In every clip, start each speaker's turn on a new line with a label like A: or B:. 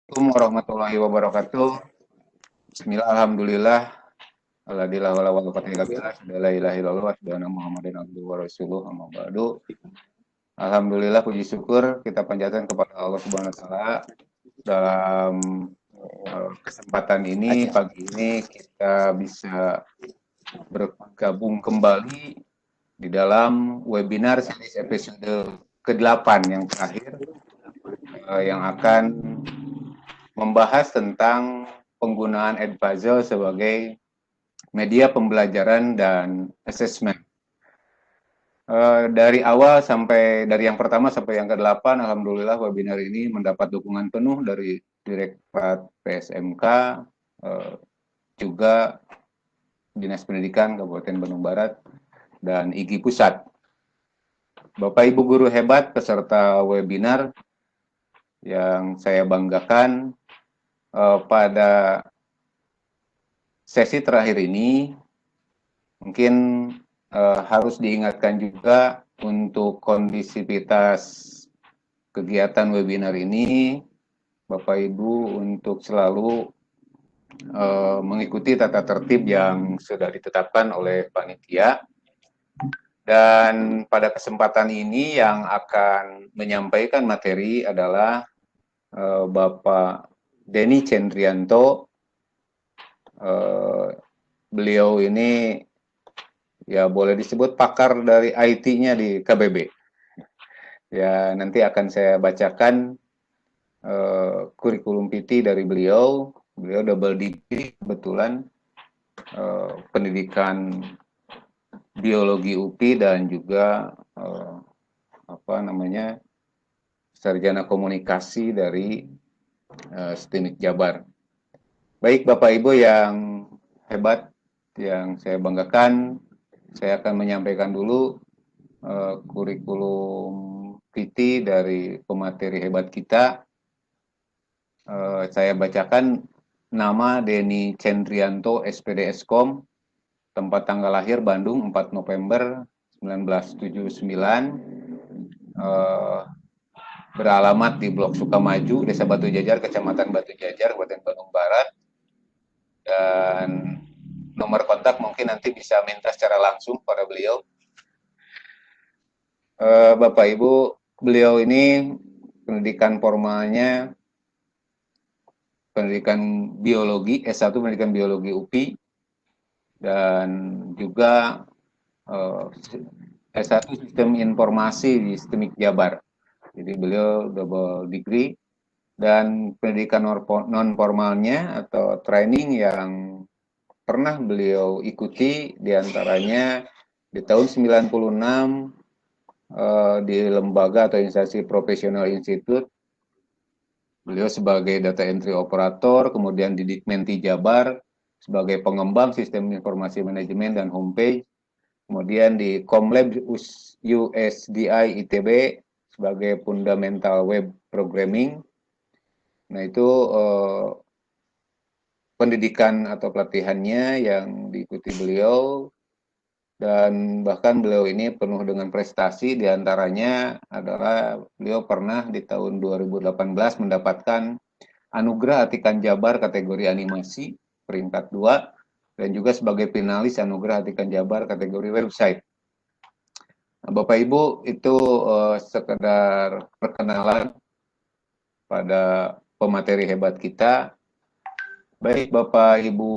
A: Assalamualaikum warahmatullahi wabarakatuh. Bismillah, alhamdulillah. Alhamdulillah wala wala billah. La ilaha illallah wa Muhammadan abduhu wa rasuluh amma ba'du. Alhamdulillah puji syukur kita panjatkan kepada Allah Subhanahu wa taala dalam kesempatan ini pagi ini kita bisa bergabung kembali di dalam webinar series episode ke-8 yang terakhir yang akan membahas tentang penggunaan Edpuzzle sebagai media pembelajaran dan assessment. Dari awal sampai dari yang pertama sampai yang ke-8, alhamdulillah webinar ini mendapat dukungan penuh dari Direktorat PSMK, juga Dinas Pendidikan Kabupaten Bandung Barat, dan IGI Pusat. Bapak Ibu guru hebat peserta webinar yang saya banggakan, pada sesi terakhir ini mungkin harus diingatkan juga untuk kondisivitas kegiatan webinar ini, Bapak Ibu untuk selalu mengikuti tata tertib yang sudah ditetapkan oleh panitia. Dan pada kesempatan ini yang akan menyampaikan materi adalah Bapak Denny Cendrianto. Beliau ini ya boleh disebut pakar dari IT-nya di KBB. Ya, nanti akan saya bacakan kurikulum PT dari beliau. Beliau double degree kebetulan, pendidikan biologi UPI dan juga sarjana komunikasi dari STIMIK Jabar. Baik Bapak Ibu yang hebat, yang saya banggakan, saya akan menyampaikan dulu kurikulum PT dari pemateri hebat kita. Saya bacakan nama Denny Cendrianto, SPD Eskom, tempat tanggal lahir Bandung 4 November 1979, beralamat di Blok Sukamaju, Desa Batu Jajar, Kecamatan Batu Jajar, Kabupaten Bandung Barat, dan nomor kontak mungkin nanti bisa minta secara langsung pada beliau. Bapak Ibu, beliau ini pendidikan formalnya pendidikan biologi, S1 pendidikan biologi UPI, dan juga S1 sistem informasi di STIMIK Jabar. Jadi beliau double degree, dan pendidikan non formalnya atau training yang pernah beliau ikuti diantaranya di tahun 96 di lembaga atau instansi profesional institut. Beliau sebagai data entry operator, kemudian di Dikmenti Jabar sebagai pengembang sistem informasi manajemen dan homepage, kemudian di Komlab USDI ITB sebagai fundamental web programming. Nah itu pendidikan atau pelatihannya yang diikuti beliau, dan bahkan beliau ini penuh dengan prestasi, diantaranya adalah beliau pernah di tahun 2018 mendapatkan Anugerah Atikan Jabar kategori animasi peringkat 2, dan juga sebagai finalis Anugerah Atikan Jabar kategori website. Nah, Bapak Ibu, itu sekedar perkenalan pada pemateri hebat kita. Baik Bapak Ibu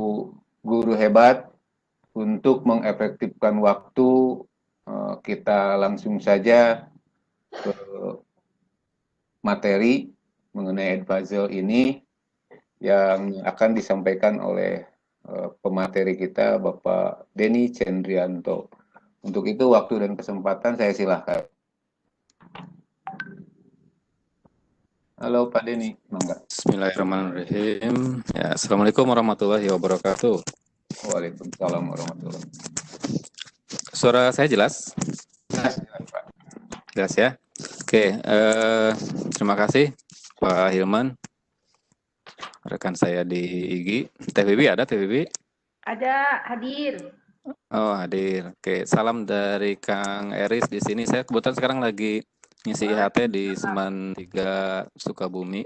A: guru hebat, untuk mengefektifkan waktu, kita langsung saja ke materi mengenai Edpuzzle ini yang akan disampaikan oleh pemateri kita Bapak Denny Cendrianto. Untuk itu waktu dan kesempatan saya silahkan. Halo Pak Denny, mangga.
B: Bismillahirrahmanirrahim. Ya, Assalamualaikum warahmatullahi wabarakatuh.
A: Waalaikumsalam warahmatullahi wabarakatuh.
B: Suara saya jelas?
A: Jelas, Pak.
B: Jelas ya? Oke, terima kasih Pak Hilman, rekan saya di IGI. Teh Bibi ada, Teh Bibi?
C: Ada, hadir.
B: Oh, hadir. Oke, salam dari Kang Eris di sini. Saya kebetulan sekarang lagi ngisi IHT di Seman 3 Sukabumi.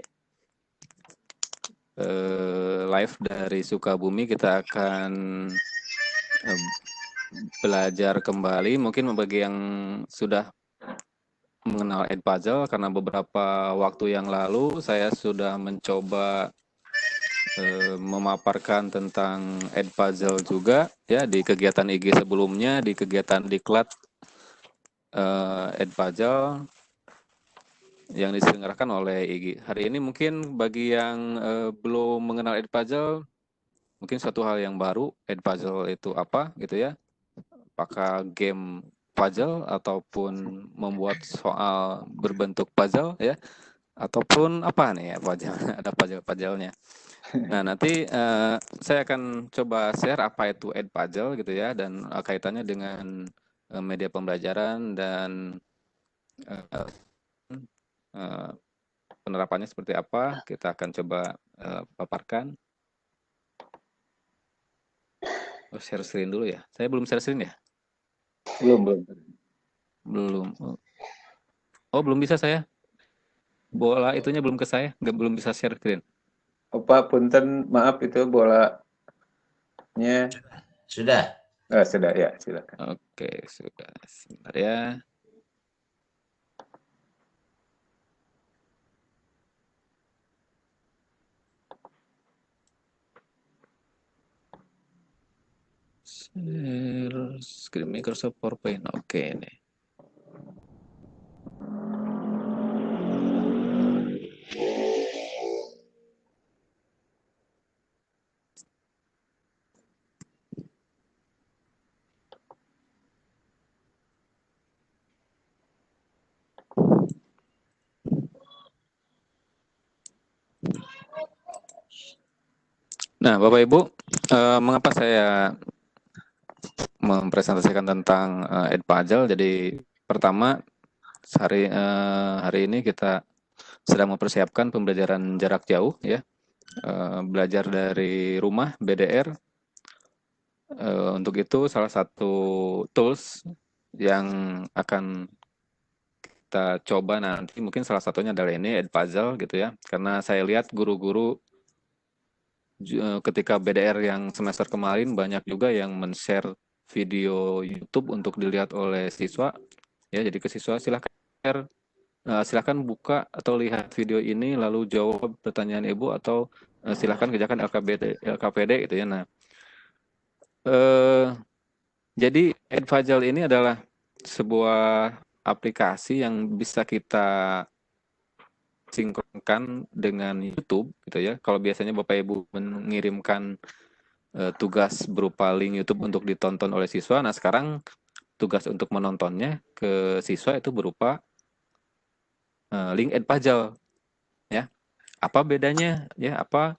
B: live dari Sukabumi. Kita akan belajar kembali. Mungkin bagi yang sudah mengenal Edpuzzle, karena beberapa waktu yang lalu saya sudah mencoba memaparkan tentang Edpuzzle juga ya di kegiatan IG sebelumnya, di kegiatan diklat Edpuzzle yang diselenggarakan oleh IG. Hari ini mungkin bagi yang belum mengenal Edpuzzle, mungkin suatu hal yang baru. Edpuzzle itu apa gitu ya? Apakah game puzzle ataupun membuat soal berbentuk puzzle ya? Ataupun apa nih ya puzzle? Ada puzzle-puzzlenya. Nah, nanti saya akan coba share apa itu Edpuzzle gitu ya, dan kaitannya dengan media pembelajaran dan penerapannya seperti apa. Kita akan coba paparkan. Share screen dulu ya. Saya belum share screen ya? Belum. Oh, belum bisa saya. Bola itunya belum ke saya, belum bisa share screen.
A: Pak punten, maaf itu bolanya.
D: Sudah.
A: Sudah ya, silakan.
B: Oke, sudah. Sebentar ya. Share screen Microsoft PowerPoint. Oke nih. Nah, Bapak Ibu, mengapa saya mempresentasikan tentang Edpuzzle? Jadi pertama, hari ini kita sedang mempersiapkan pembelajaran jarak jauh ya, belajar dari rumah BDR. Untuk itu salah satu tools yang akan kita coba nanti, mungkin salah satunya adalah ini Edpuzzle gitu ya, karena saya lihat guru-guru ketika BDR yang semester kemarin banyak juga yang men-share video YouTube untuk dilihat oleh siswa ya. Jadi ke siswa silahkan buka atau lihat video ini lalu jawab pertanyaan ibu, atau silahkan kerjakan LKPD gitu ya. Nah, jadi Edpuzzle ini adalah sebuah aplikasi yang bisa kita sinkronkan dengan YouTube gitu ya. Kalau biasanya Bapak Ibu mengirimkan tugas berupa link YouTube untuk ditonton oleh siswa, nah sekarang tugas untuk menontonnya ke siswa itu berupa link Edpuzzle ya. Apa bedanya ya? Apa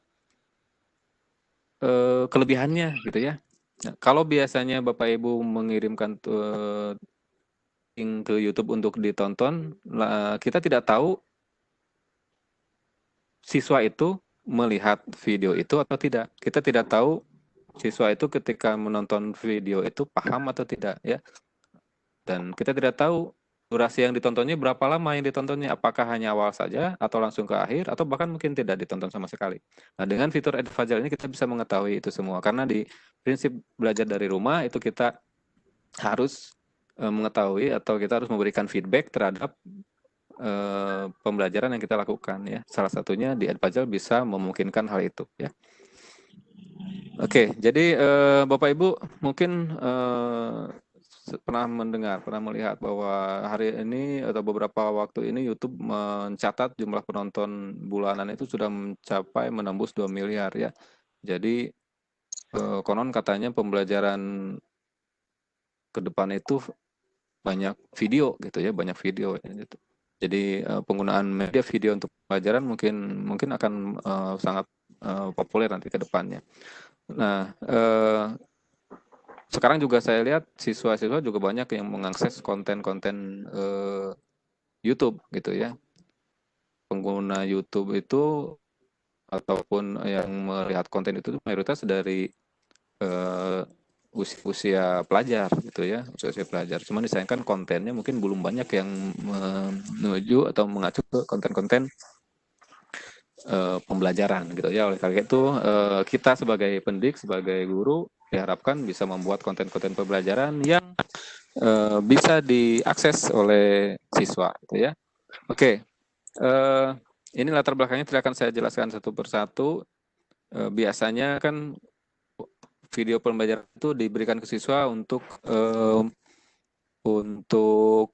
B: kelebihannya gitu ya? Nah, kalau biasanya Bapak Ibu mengirimkan link ke YouTube untuk ditonton, kita tidak tahu siswa itu melihat video itu atau tidak. Kita tidak tahu siswa itu ketika menonton video itu paham atau tidak ya. Dan kita tidak tahu durasi yang ditontonnya berapa lama yang ditontonnya, apakah hanya awal saja atau langsung ke akhir atau bahkan mungkin tidak ditonton sama sekali. Nah, dengan fitur Edpuzzle ini kita bisa mengetahui itu semua, karena di prinsip belajar dari rumah itu kita harus mengetahui atau kita harus memberikan feedback terhadap pembelajaran yang kita lakukan ya. Salah satunya di Edpuzzle bisa memungkinkan hal itu ya. Oke, jadi Bapak Ibu mungkin pernah melihat bahwa hari ini atau beberapa waktu ini YouTube mencatat jumlah penonton bulanan itu sudah mencapai menembus 2 miliar ya. Jadi konon katanya pembelajaran ke depan itu banyak video gitu ya, banyak video gitu. Jadi penggunaan media video untuk pelajaran mungkin akan sangat populer nanti ke depannya. Nah, sekarang juga saya lihat siswa-siswa juga banyak yang mengakses konten-konten YouTube gitu ya. Pengguna YouTube itu ataupun yang melihat konten itu mayoritas dari usia pelajar gitu ya, usia pelajar. Cuman disayangkan kontennya mungkin belum banyak yang menuju atau mengacu ke konten-konten pembelajaran gitu ya. Oleh karena itu kita sebagai pendidik, sebagai guru diharapkan bisa membuat konten-konten pembelajaran yang bisa diakses oleh siswa gitu ya. Oke, ini latar belakangnya tidak akan saya jelaskan satu persatu. Biasanya kan video pembelajaran itu diberikan ke siswa untuk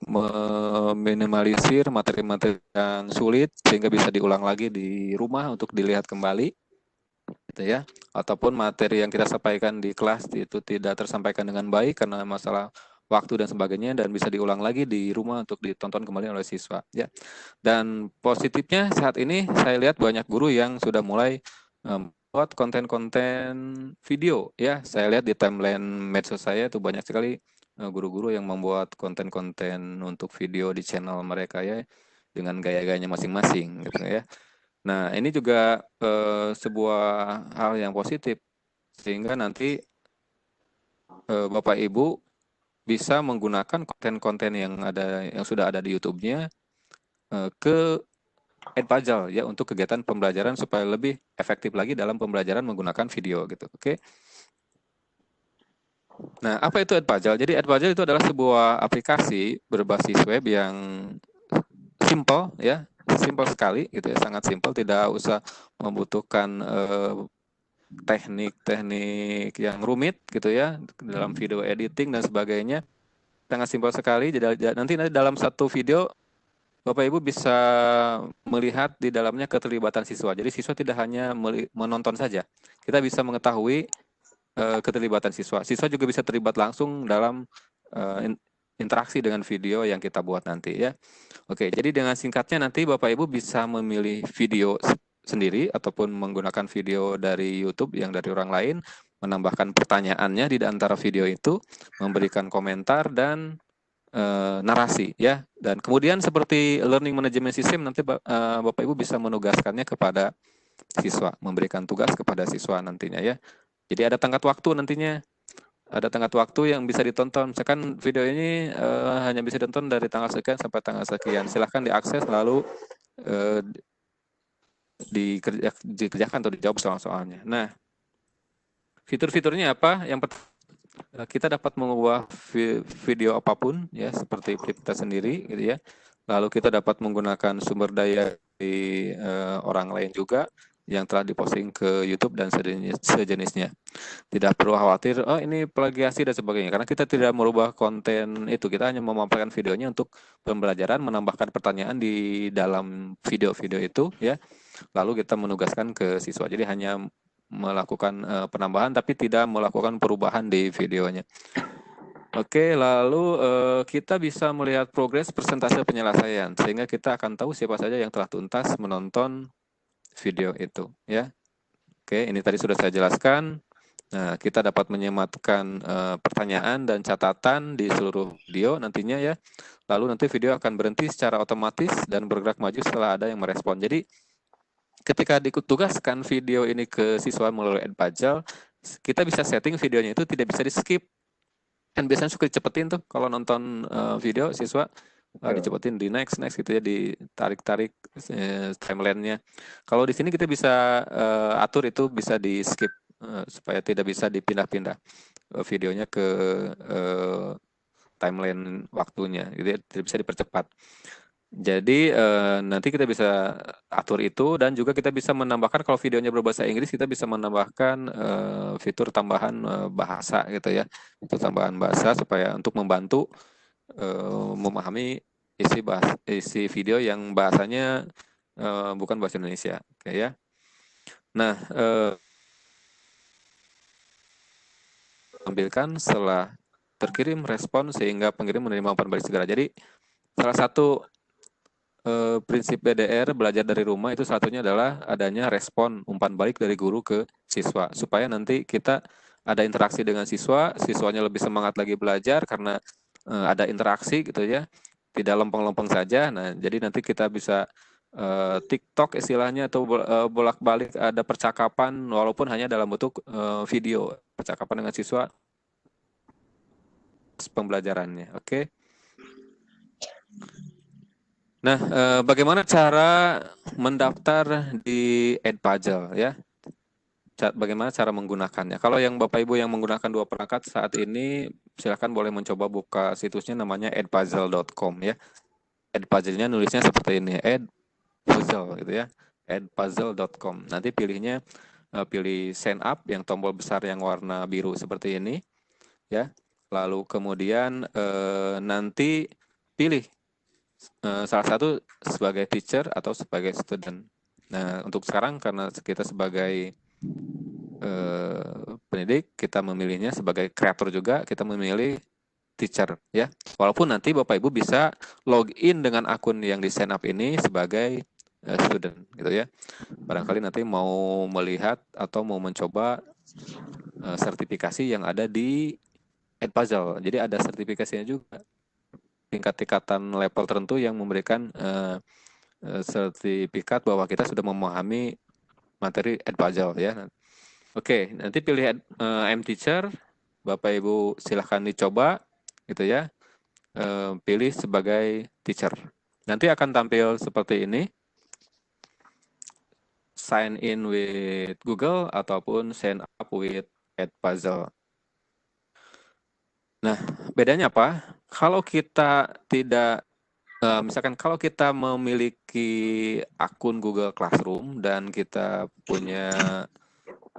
B: meminimalisir materi-materi yang sulit sehingga bisa diulang lagi di rumah untuk dilihat kembali gitu ya, ataupun materi yang kita sampaikan di kelas itu tidak tersampaikan dengan baik karena masalah waktu dan sebagainya, dan bisa diulang lagi di rumah untuk ditonton kembali oleh siswa ya. Dan positifnya saat ini saya lihat banyak guru yang sudah mulai buat konten-konten video ya. Saya lihat di timeline medsos saya itu banyak sekali guru-guru yang membuat konten-konten untuk video di channel mereka ya, dengan gaya-gayanya masing-masing gitu ya. Nah, ini juga sebuah hal yang positif sehingga nanti Bapak Ibu bisa menggunakan konten-konten yang sudah ada di YouTube-nya ke Edpuzzle ya, untuk kegiatan pembelajaran supaya lebih efektif lagi dalam pembelajaran menggunakan video gitu. Oke. Nah, apa itu Edpuzzle? Jadi Edpuzzle itu adalah sebuah aplikasi berbasis web yang simple ya, simple sekali gitu ya, sangat simple, tidak usah membutuhkan teknik-teknik yang rumit gitu ya dalam video editing dan sebagainya. Sangat simpel sekali. Nanti dalam satu video Bapak Ibu bisa melihat di dalamnya keterlibatan siswa. Jadi siswa tidak hanya menonton saja. Kita bisa mengetahui keterlibatan siswa. Siswa juga bisa terlibat langsung dalam interaksi dengan video yang kita buat nanti ya. Oke, jadi dengan singkatnya nanti Bapak Ibu bisa memilih video sendiri ataupun menggunakan video dari YouTube yang dari orang lain, menambahkan pertanyaannya di antara video itu, memberikan komentar dan narasi ya. Dan kemudian seperti learning management system, nanti Bapak Ibu bisa menugaskannya kepada siswa, memberikan tugas kepada siswa nantinya ya. Jadi ada tenggat waktu nantinya. Ada tenggat waktu yang bisa ditonton. Misalkan video ini hanya bisa ditonton dari tanggal sekian sampai tanggal sekian. Silahkan diakses lalu dikerjakan atau dijawab soal-soalnya. Nah, fitur-fiturnya apa? Yang pertama, kita dapat mengubah video apapun ya, seperti kita sendiri gitu ya. Lalu kita dapat menggunakan sumber daya di orang lain juga yang telah diposting ke YouTube dan sejenisnya. Tidak perlu khawatir, oh ini plagiasi dan sebagainya, karena kita tidak merubah konten itu. Kita hanya memaparkan videonya untuk pembelajaran, menambahkan pertanyaan di dalam video-video itu ya. Lalu kita menugaskan ke siswa. Jadi hanya melakukan penambahan tapi tidak melakukan perubahan di videonya. Oke, lalu kita bisa melihat progres persentase penyelesaian sehingga kita akan tahu siapa saja yang telah tuntas menonton video itu ya. Oke, ini tadi sudah saya jelaskan. Nah, kita dapat menyematkan pertanyaan dan catatan di seluruh video nantinya ya. Lalu nanti video akan berhenti secara otomatis dan bergerak maju setelah ada yang merespon. Jadi ketika ditugaskan video ini ke siswa melalui Edpuzzle, kita bisa setting videonya itu tidak bisa di skip. Kan biasanya suka dicepetin tuh kalau nonton video siswa, dicepetin di next gitu ya, ditarik-tarik timelinenya. Kalau di sini kita bisa atur itu bisa di skip supaya tidak bisa dipindah-pindah videonya ke timeline waktunya, gitu ya, tidak bisa dipercepat. Jadi nanti kita bisa atur itu, dan juga kita bisa menambahkan kalau videonya berbahasa Inggris, kita bisa menambahkan fitur tambahan bahasa gitu ya, itu tambahan bahasa supaya untuk membantu memahami isi video yang bahasanya bukan bahasa Indonesia, oke ya. Nah, tampilkan setelah terkirim respon sehingga pengirim menerima umpan balik segera. Jadi salah satu prinsip BDR belajar dari rumah itu satunya adalah adanya respon umpan balik dari guru ke siswa, supaya nanti kita ada interaksi dengan siswa, siswanya lebih semangat lagi belajar karena ada interaksi gitu ya, tidak lempeng-lempeng saja. Nah, jadi nanti kita bisa TikTok istilahnya, atau bolak-balik ada percakapan walaupun hanya dalam bentuk video, percakapan dengan siswa pembelajarannya. Oke. Nah, bagaimana cara mendaftar di Edpuzzle ya? Bagaimana cara menggunakannya? Kalau yang Bapak Ibu yang menggunakan dua perangkat saat ini, silakan boleh mencoba buka situsnya namanya edpuzzle.com ya. Edpuzzle-nya nulisnya seperti ini, edpuzzle gitu ya, edpuzzle.com. Nanti pilihnya pilih sign up yang tombol besar yang warna biru seperti ini ya. Lalu kemudian nanti pilih salah satu sebagai teacher atau sebagai student. Nah, untuk sekarang karena kita sebagai pendidik, kita memilihnya sebagai kreator juga, kita memilih teacher ya. Walaupun nanti Bapak Ibu bisa login dengan akun yang di sign up ini sebagai student gitu ya. Barangkali nanti mau melihat atau mau mencoba sertifikasi yang ada di Edpuzzle. Jadi ada sertifikasinya juga. Tingkat-tingkatan level tertentu yang memberikan sertifikat bahwa kita sudah memahami materi Edpuzzle ya. Oke, nanti pilih M-Teacher, Bapak Ibu silahkan dicoba, gitu ya. Pilih sebagai teacher. Nanti akan tampil seperti ini. Sign in with Google ataupun sign up with Edpuzzle. Nah, bedanya apa? Kalau kita tidak misalkan kalau kita memiliki akun Google Classroom dan kita punya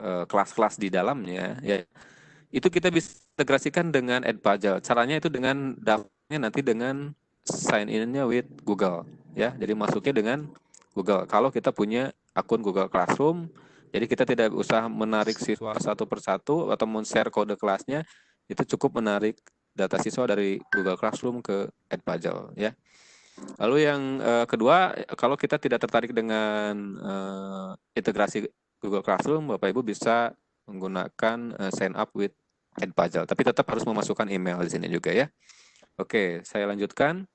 B: kelas-kelas di dalamnya, ya itu kita bisa integrasikan dengan Edpuzzle. Caranya itu dengan daftarnya nanti dengan sign in-nya with Google, ya. Jadi masuknya dengan Google. Kalau kita punya akun Google Classroom, jadi kita tidak usah menarik siswa satu persatu atau men-share kode kelasnya, itu cukup menarik data siswa dari Google Classroom ke Edpuzzle, ya. Lalu yang kedua, kalau kita tidak tertarik dengan integrasi Google Classroom, Bapak Ibu bisa menggunakan sign up with Edpuzzle, tapi tetap harus memasukkan email di sini juga ya. Oke, saya lanjutkan.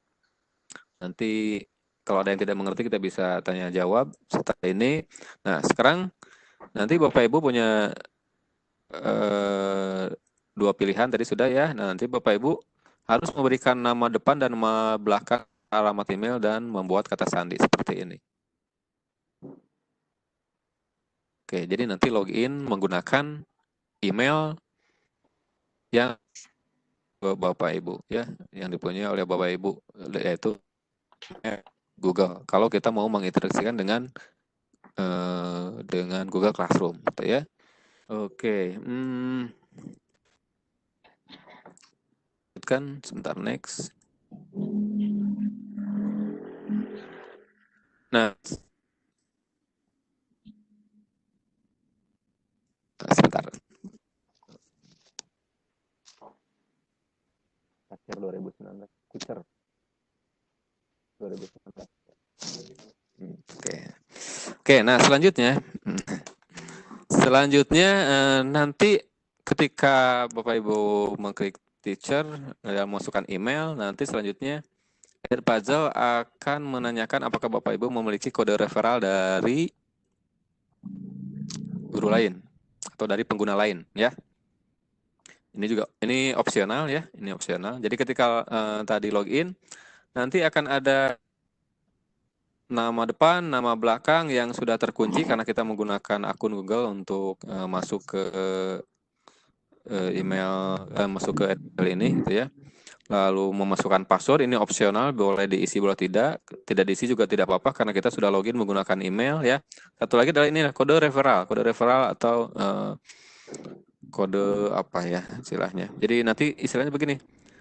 B: Nanti kalau ada yang tidak mengerti kita bisa tanya jawab setelah ini. Nah, sekarang nanti Bapak Ibu punya dua pilihan tadi sudah ya. Nah, nanti Bapak Ibu harus memberikan nama depan dan nama belakang, alamat email, dan membuat kata sandi seperti ini. Oke, jadi nanti login menggunakan email yang Bapak Ibu ya, yang dipunyai oleh Bapak Ibu, yaitu Google. Kalau kita mau menginteraksikan dengan Google Classroom, gitu ya. Oke, kan sebentar, next. Nah, sebentar. Akhir 2019. Teacher 2019. Oke, nah selanjutnya nanti ketika Bapak Ibu mengklik teacher dan masukkan email, nanti selanjutnya Edpuzzle akan menanyakan apakah Bapak Ibu memiliki kode referral dari guru lain atau dari pengguna lain ya. Ini opsional ya, ini opsional. Jadi ketika tadi login, nanti akan ada nama depan, nama belakang yang sudah terkunci karena kita menggunakan akun Google untuk masuk ke email, masuk ke email ini, gitu ya. Lalu memasukkan password, ini opsional, boleh diisi, boleh tidak diisi juga tidak apa-apa karena kita sudah login menggunakan email ya. Satu lagi adalah ini kode referral atau kode apa ya istilahnya. Jadi nanti istilahnya begini.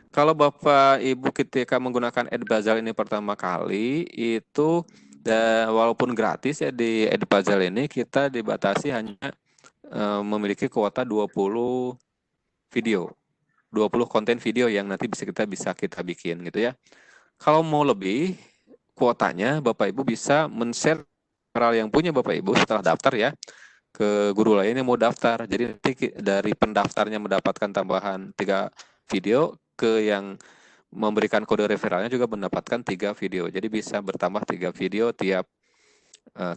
B: Kalau Bapak Ibu ketika menggunakan Edpuzzle ini pertama kali itu walaupun gratis ya di Edpuzzle ini kita dibatasi hanya memiliki kuota 20 video. 20 konten video yang nanti bisa kita bikin gitu ya. Kalau mau lebih kuotanya Bapak Ibu bisa men-share referral yang punya Bapak Ibu setelah daftar ya ke guru lain yang mau daftar. Jadi nanti dari pendaftarnya mendapatkan tambahan 3 video, ke yang memberikan kode referralnya juga mendapatkan 3 video. Jadi bisa bertambah 3 video tiap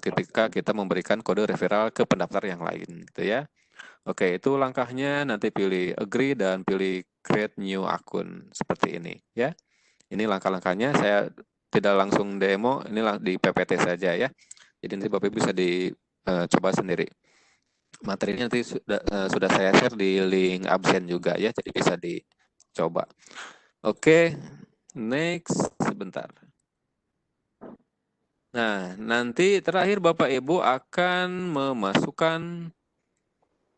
B: ketika kita memberikan kode referral ke pendaftar yang lain gitu ya. Oke, itu langkahnya, nanti pilih agree dan pilih create new akun seperti ini ya. Ini langkah-langkahnya, saya tidak langsung demo, ini di PPT saja ya. Jadi nanti Bapak Ibu bisa dicoba sendiri. Materinya nanti sudah saya share di link absen juga ya, jadi bisa dicoba. Oke, next sebentar. Nah, nanti terakhir Bapak Ibu akan memasukkan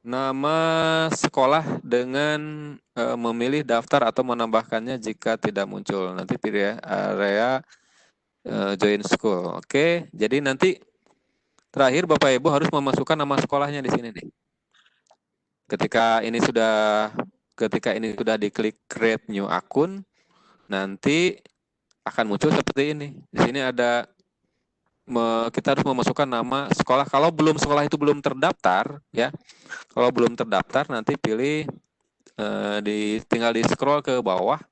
B: nama sekolah dengan memilih daftar atau menambahkannya jika tidak muncul. Nanti pilih ya, area join school. Oke, jadi nanti terakhir Bapak Ibu harus memasukkan nama sekolahnya di sini nih. Ketika ini sudah diklik create new akun, nanti akan muncul seperti ini. Di sini ada kita harus memasukkan nama sekolah. Kalau sekolah itu belum terdaftar, ya. Kalau belum terdaftar, nanti pilih tinggal di scroll ke bawah.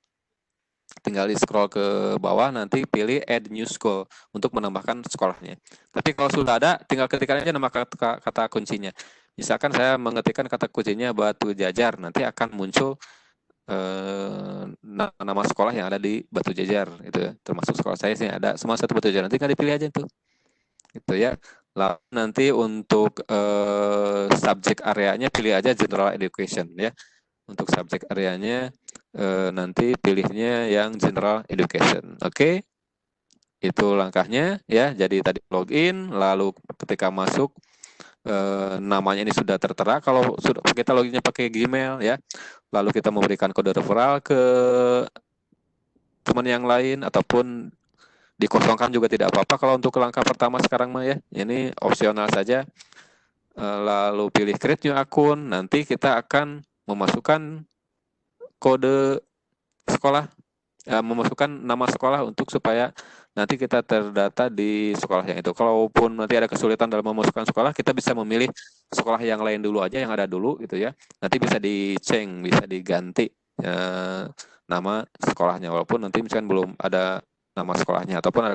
B: Nanti pilih add new school untuk menambahkan sekolahnya. Tapi kalau sudah ada, tinggal ketikkan aja nama kata kuncinya. Misalkan saya mengetikkan kata kuncinya Batu Jajar, nanti akan muncul nama sekolah yang ada di Batu Jajar, itu ya. Termasuk sekolah saya sih ada semua satu Batu Jajar. Nanti kan dipilih aja tuh. Gitu ya. Lalu nanti untuk subjek areanya pilih aja general education ya. Untuk subjek areanya nanti pilihnya yang general education. Oke. Itu langkahnya ya. Jadi tadi login, lalu ketika masuk namanya ini sudah tertera. Kalau sudah kita loginnya pakai Gmail ya. Lalu kita memberikan kode referral ke teman yang lain ataupun dikosongkan juga tidak apa-apa. Kalau untuk langkah pertama sekarang mah ya, ini opsional saja. Lalu pilih create new akun, nanti kita akan memasukkan kode sekolah, memasukkan nama sekolah untuk supaya nanti kita terdata di sekolah yang itu. Kalaupun nanti ada kesulitan dalam memasukkan sekolah, kita bisa memilih sekolah yang lain dulu aja, yang ada dulu gitu ya. Nanti bisa bisa diganti nama sekolahnya, walaupun nanti misalkan belum ada nama sekolahnya ataupun ada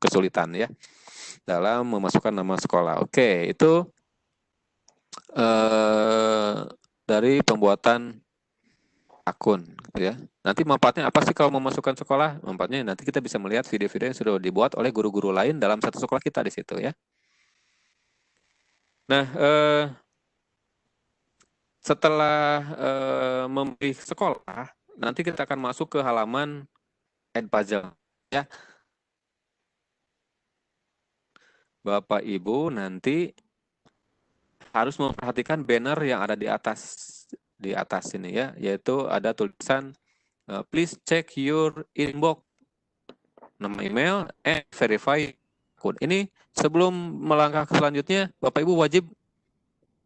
B: kesulitan ya dalam memasukkan nama sekolah. Oke, itu dari pembuatan akun gitu ya. Nanti manfaatnya apa sih kalau memasukkan sekolah? Manfaatnya nanti kita bisa melihat video-video yang sudah dibuat oleh guru-guru lain dalam satu sekolah kita di situ ya. Nah, setelah memilih sekolah, nanti kita akan masuk ke halaman Edpuzzle ya. Bapak Ibu nanti harus memperhatikan banner yang ada di atas ini ya, yaitu ada tulisan please check your inbox, nama email, and verify akun. Ini sebelum melangkah ke selanjutnya, Bapak Ibu wajib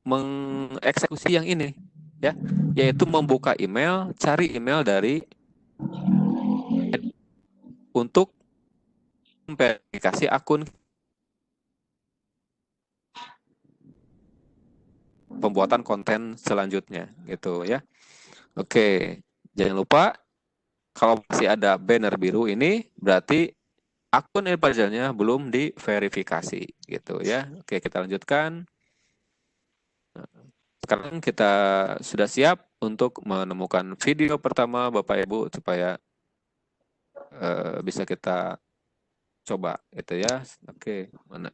B: mengeksekusi yang ini ya, yaitu membuka email, cari email dari untuk verifikasi akun pembuatan konten selanjutnya gitu ya. Oke, jangan lupa kalau masih ada banner biru ini berarti akun Edpuzzle-nya belum diverifikasi gitu ya. Oke, kita lanjutkan. Sekarang kita sudah siap untuk menemukan video pertama Bapak Ibu supaya bisa kita coba gitu ya. Oke, mana?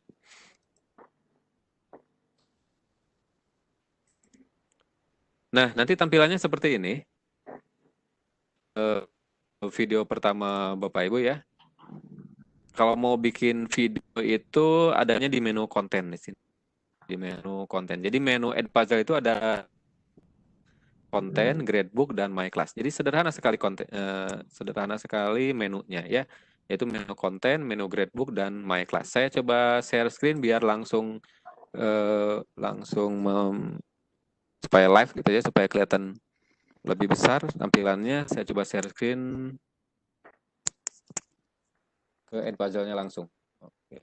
B: Nah, nanti tampilannya seperti ini. Video pertama Bapak Ibu ya. Kalau mau bikin video itu adanya di menu konten di sini. Di menu konten. Jadi menu Edpuzzle itu ada konten, gradebook, dan my class. Jadi sederhana sekali menunya ya. Yaitu menu konten, menu gradebook, dan my class. Saya coba share screen biar langsung supaya live gitu ya, supaya kelihatan lebih besar tampilannya. Saya coba share screen ke Edpuzzle-nya langsung. Oke.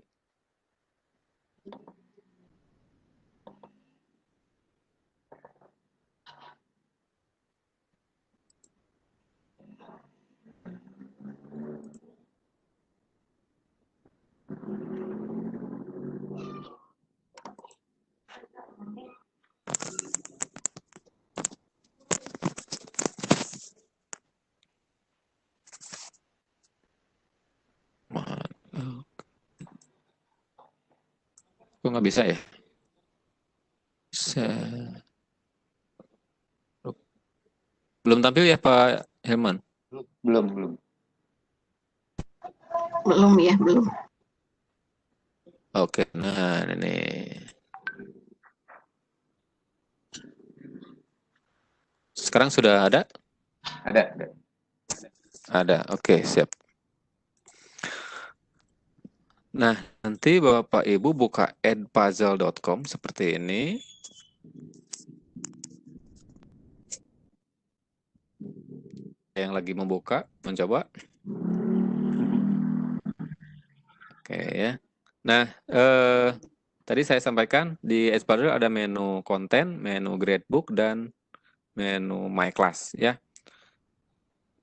B: nggak bisa ya? Belum tampil ya Pak Herman?
A: Belum.
D: Belum ya, belum.
B: Oke, nah ini. Sekarang sudah ada?
A: Ada.
B: Ada, oke, siap. Nah, nanti Bapak Ibu buka edpuzzle.com seperti ini. Yang lagi membuka, mencoba. Oke ya. Nah, tadi saya sampaikan di Edpuzzle ada menu konten, menu gradebook, dan menu my class ya.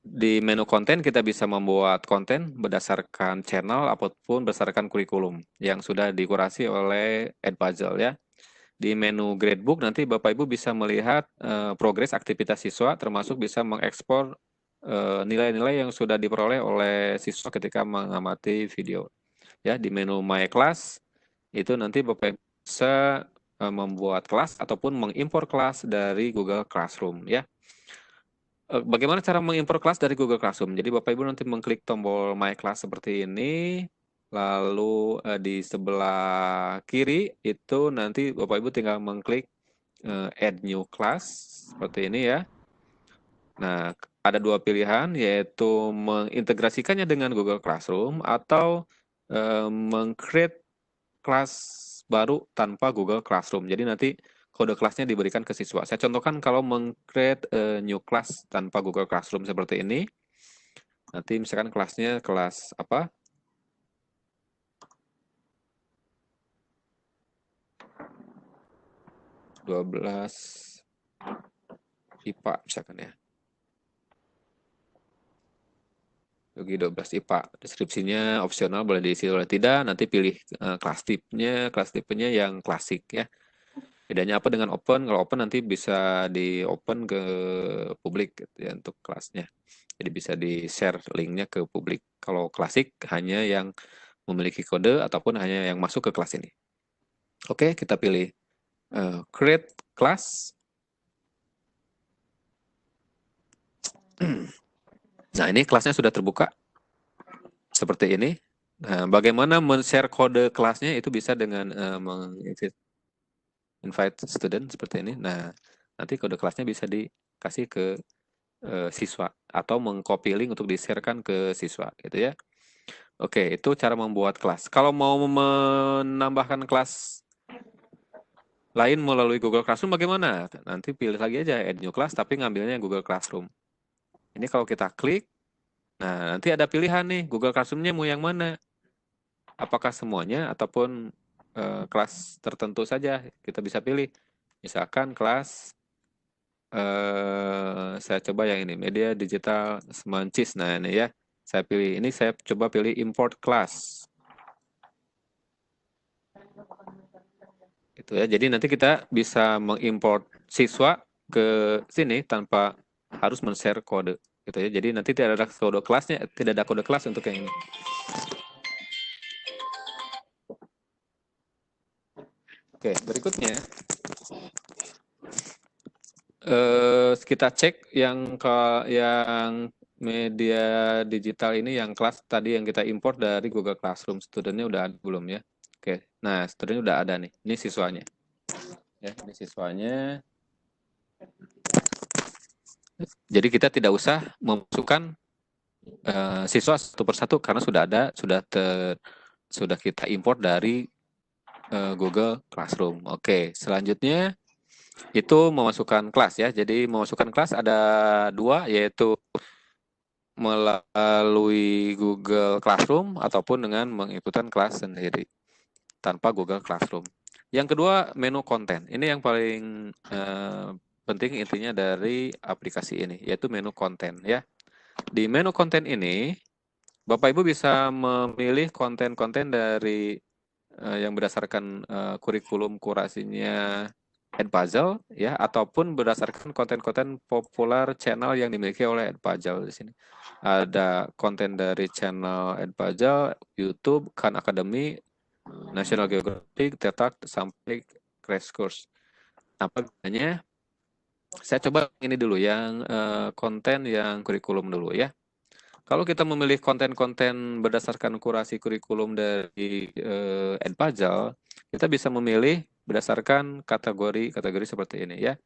B: Di menu konten kita bisa membuat konten berdasarkan channel ataupun berdasarkan kurikulum yang sudah dikurasi oleh Edpuzzle ya. Di menu gradebook nanti Bapak Ibu bisa melihat progres aktivitas siswa, termasuk bisa mengekspor nilai-nilai yang sudah diperoleh oleh siswa ketika mengamati video. Ya, di menu my class itu nanti Bapak Ibu bisa membuat kelas ataupun mengimpor kelas dari Google Classroom ya. Bagaimana cara mengimpor kelas dari Google Classroom? Jadi Bapak Ibu nanti mengklik tombol My Class seperti ini, lalu di sebelah kiri itu nanti Bapak Ibu tinggal mengklik Add New Class seperti ini ya. Nah, ada dua pilihan, yaitu mengintegrasikannya dengan Google Classroom atau meng-create kelas baru tanpa Google Classroom. Jadi nanti kode kelasnya diberikan ke siswa. Saya contohkan kalau meng-create new class tanpa Google Classroom seperti ini. Nanti misalkan kelasnya kelas apa? IPA misalkan ya. Bagi 12 IPA. Deskripsinya opsional, boleh diisi oleh tidak. Nanti pilih kelas tipenya yang klasik ya. Bedanya apa dengan open? Kalau open nanti bisa di open ke publik gitu ya untuk kelasnya. Jadi bisa di-share linknya ke publik. Kalau klasik hanya yang memiliki kode ataupun hanya yang masuk ke kelas ini. Oke, kita pilih create class. Nah, ini kelasnya sudah terbuka. Seperti ini. Nah, bagaimana men-share kode kelasnya itu bisa dengan invite student seperti ini. Nah, nanti kode kelasnya bisa dikasih ke siswa atau mengcopy link untuk di-sharekan ke siswa gitu ya. Oke, itu cara membuat kelas. Kalau mau menambahkan kelas lain melalui Google Classroom bagaimana? Nanti pilih lagi aja add new class tapi ngambilnya Google Classroom. Ini kalau kita klik, nah nanti ada pilihan nih Google Classroom-nya mau yang mana? Apakah semuanya ataupun kelas tertentu saja kita bisa pilih. Misalkan kelas saya coba yang ini media digital Semancis. Nah ini ya saya pilih ini, saya coba pilih import class itu ya. Jadi nanti kita bisa mengimport siswa ke sini tanpa harus men-share kode gitu ya. Jadi nanti tidak ada kode kelasnya, tidak ada kode kelas untuk yang ini. Oke, berikutnya kita cek yang media digital ini yang kelas tadi yang kita import dari Google Classroom. Studentnya udah ada belum ya? Oke, nah studentnya udah ada nih. Ini siswanya. Ya, ini siswanya. Jadi kita tidak usah memasukkan siswa satu persatu karena sudah ada, sudah kita import dari Google Classroom. Oke, selanjutnya itu memasukkan kelas ya. Jadi memasukkan kelas ada dua, yaitu melalui Google Classroom ataupun dengan mengikutkan kelas sendiri tanpa Google Classroom. Yang kedua, menu konten. Ini yang paling penting intinya dari aplikasi ini, yaitu menu konten ya. Di menu konten ini, Bapak Ibu bisa memilih konten-konten dari yang berdasarkan kurikulum kurasinya Edpuzzle ya, ataupun berdasarkan konten-konten populer channel yang dimiliki oleh Edpuzzle di sini. Ada konten dari channel Edpuzzle, YouTube, Khan Academy, National Geographic, TED sampai Crash Course. Apa gunanya? Saya coba ini dulu yang konten yang kurikulum dulu ya. Kalau kita memilih konten-konten berdasarkan kurasi kurikulum dari Edpajal, kita bisa memilih berdasarkan kategori seperti ini ya.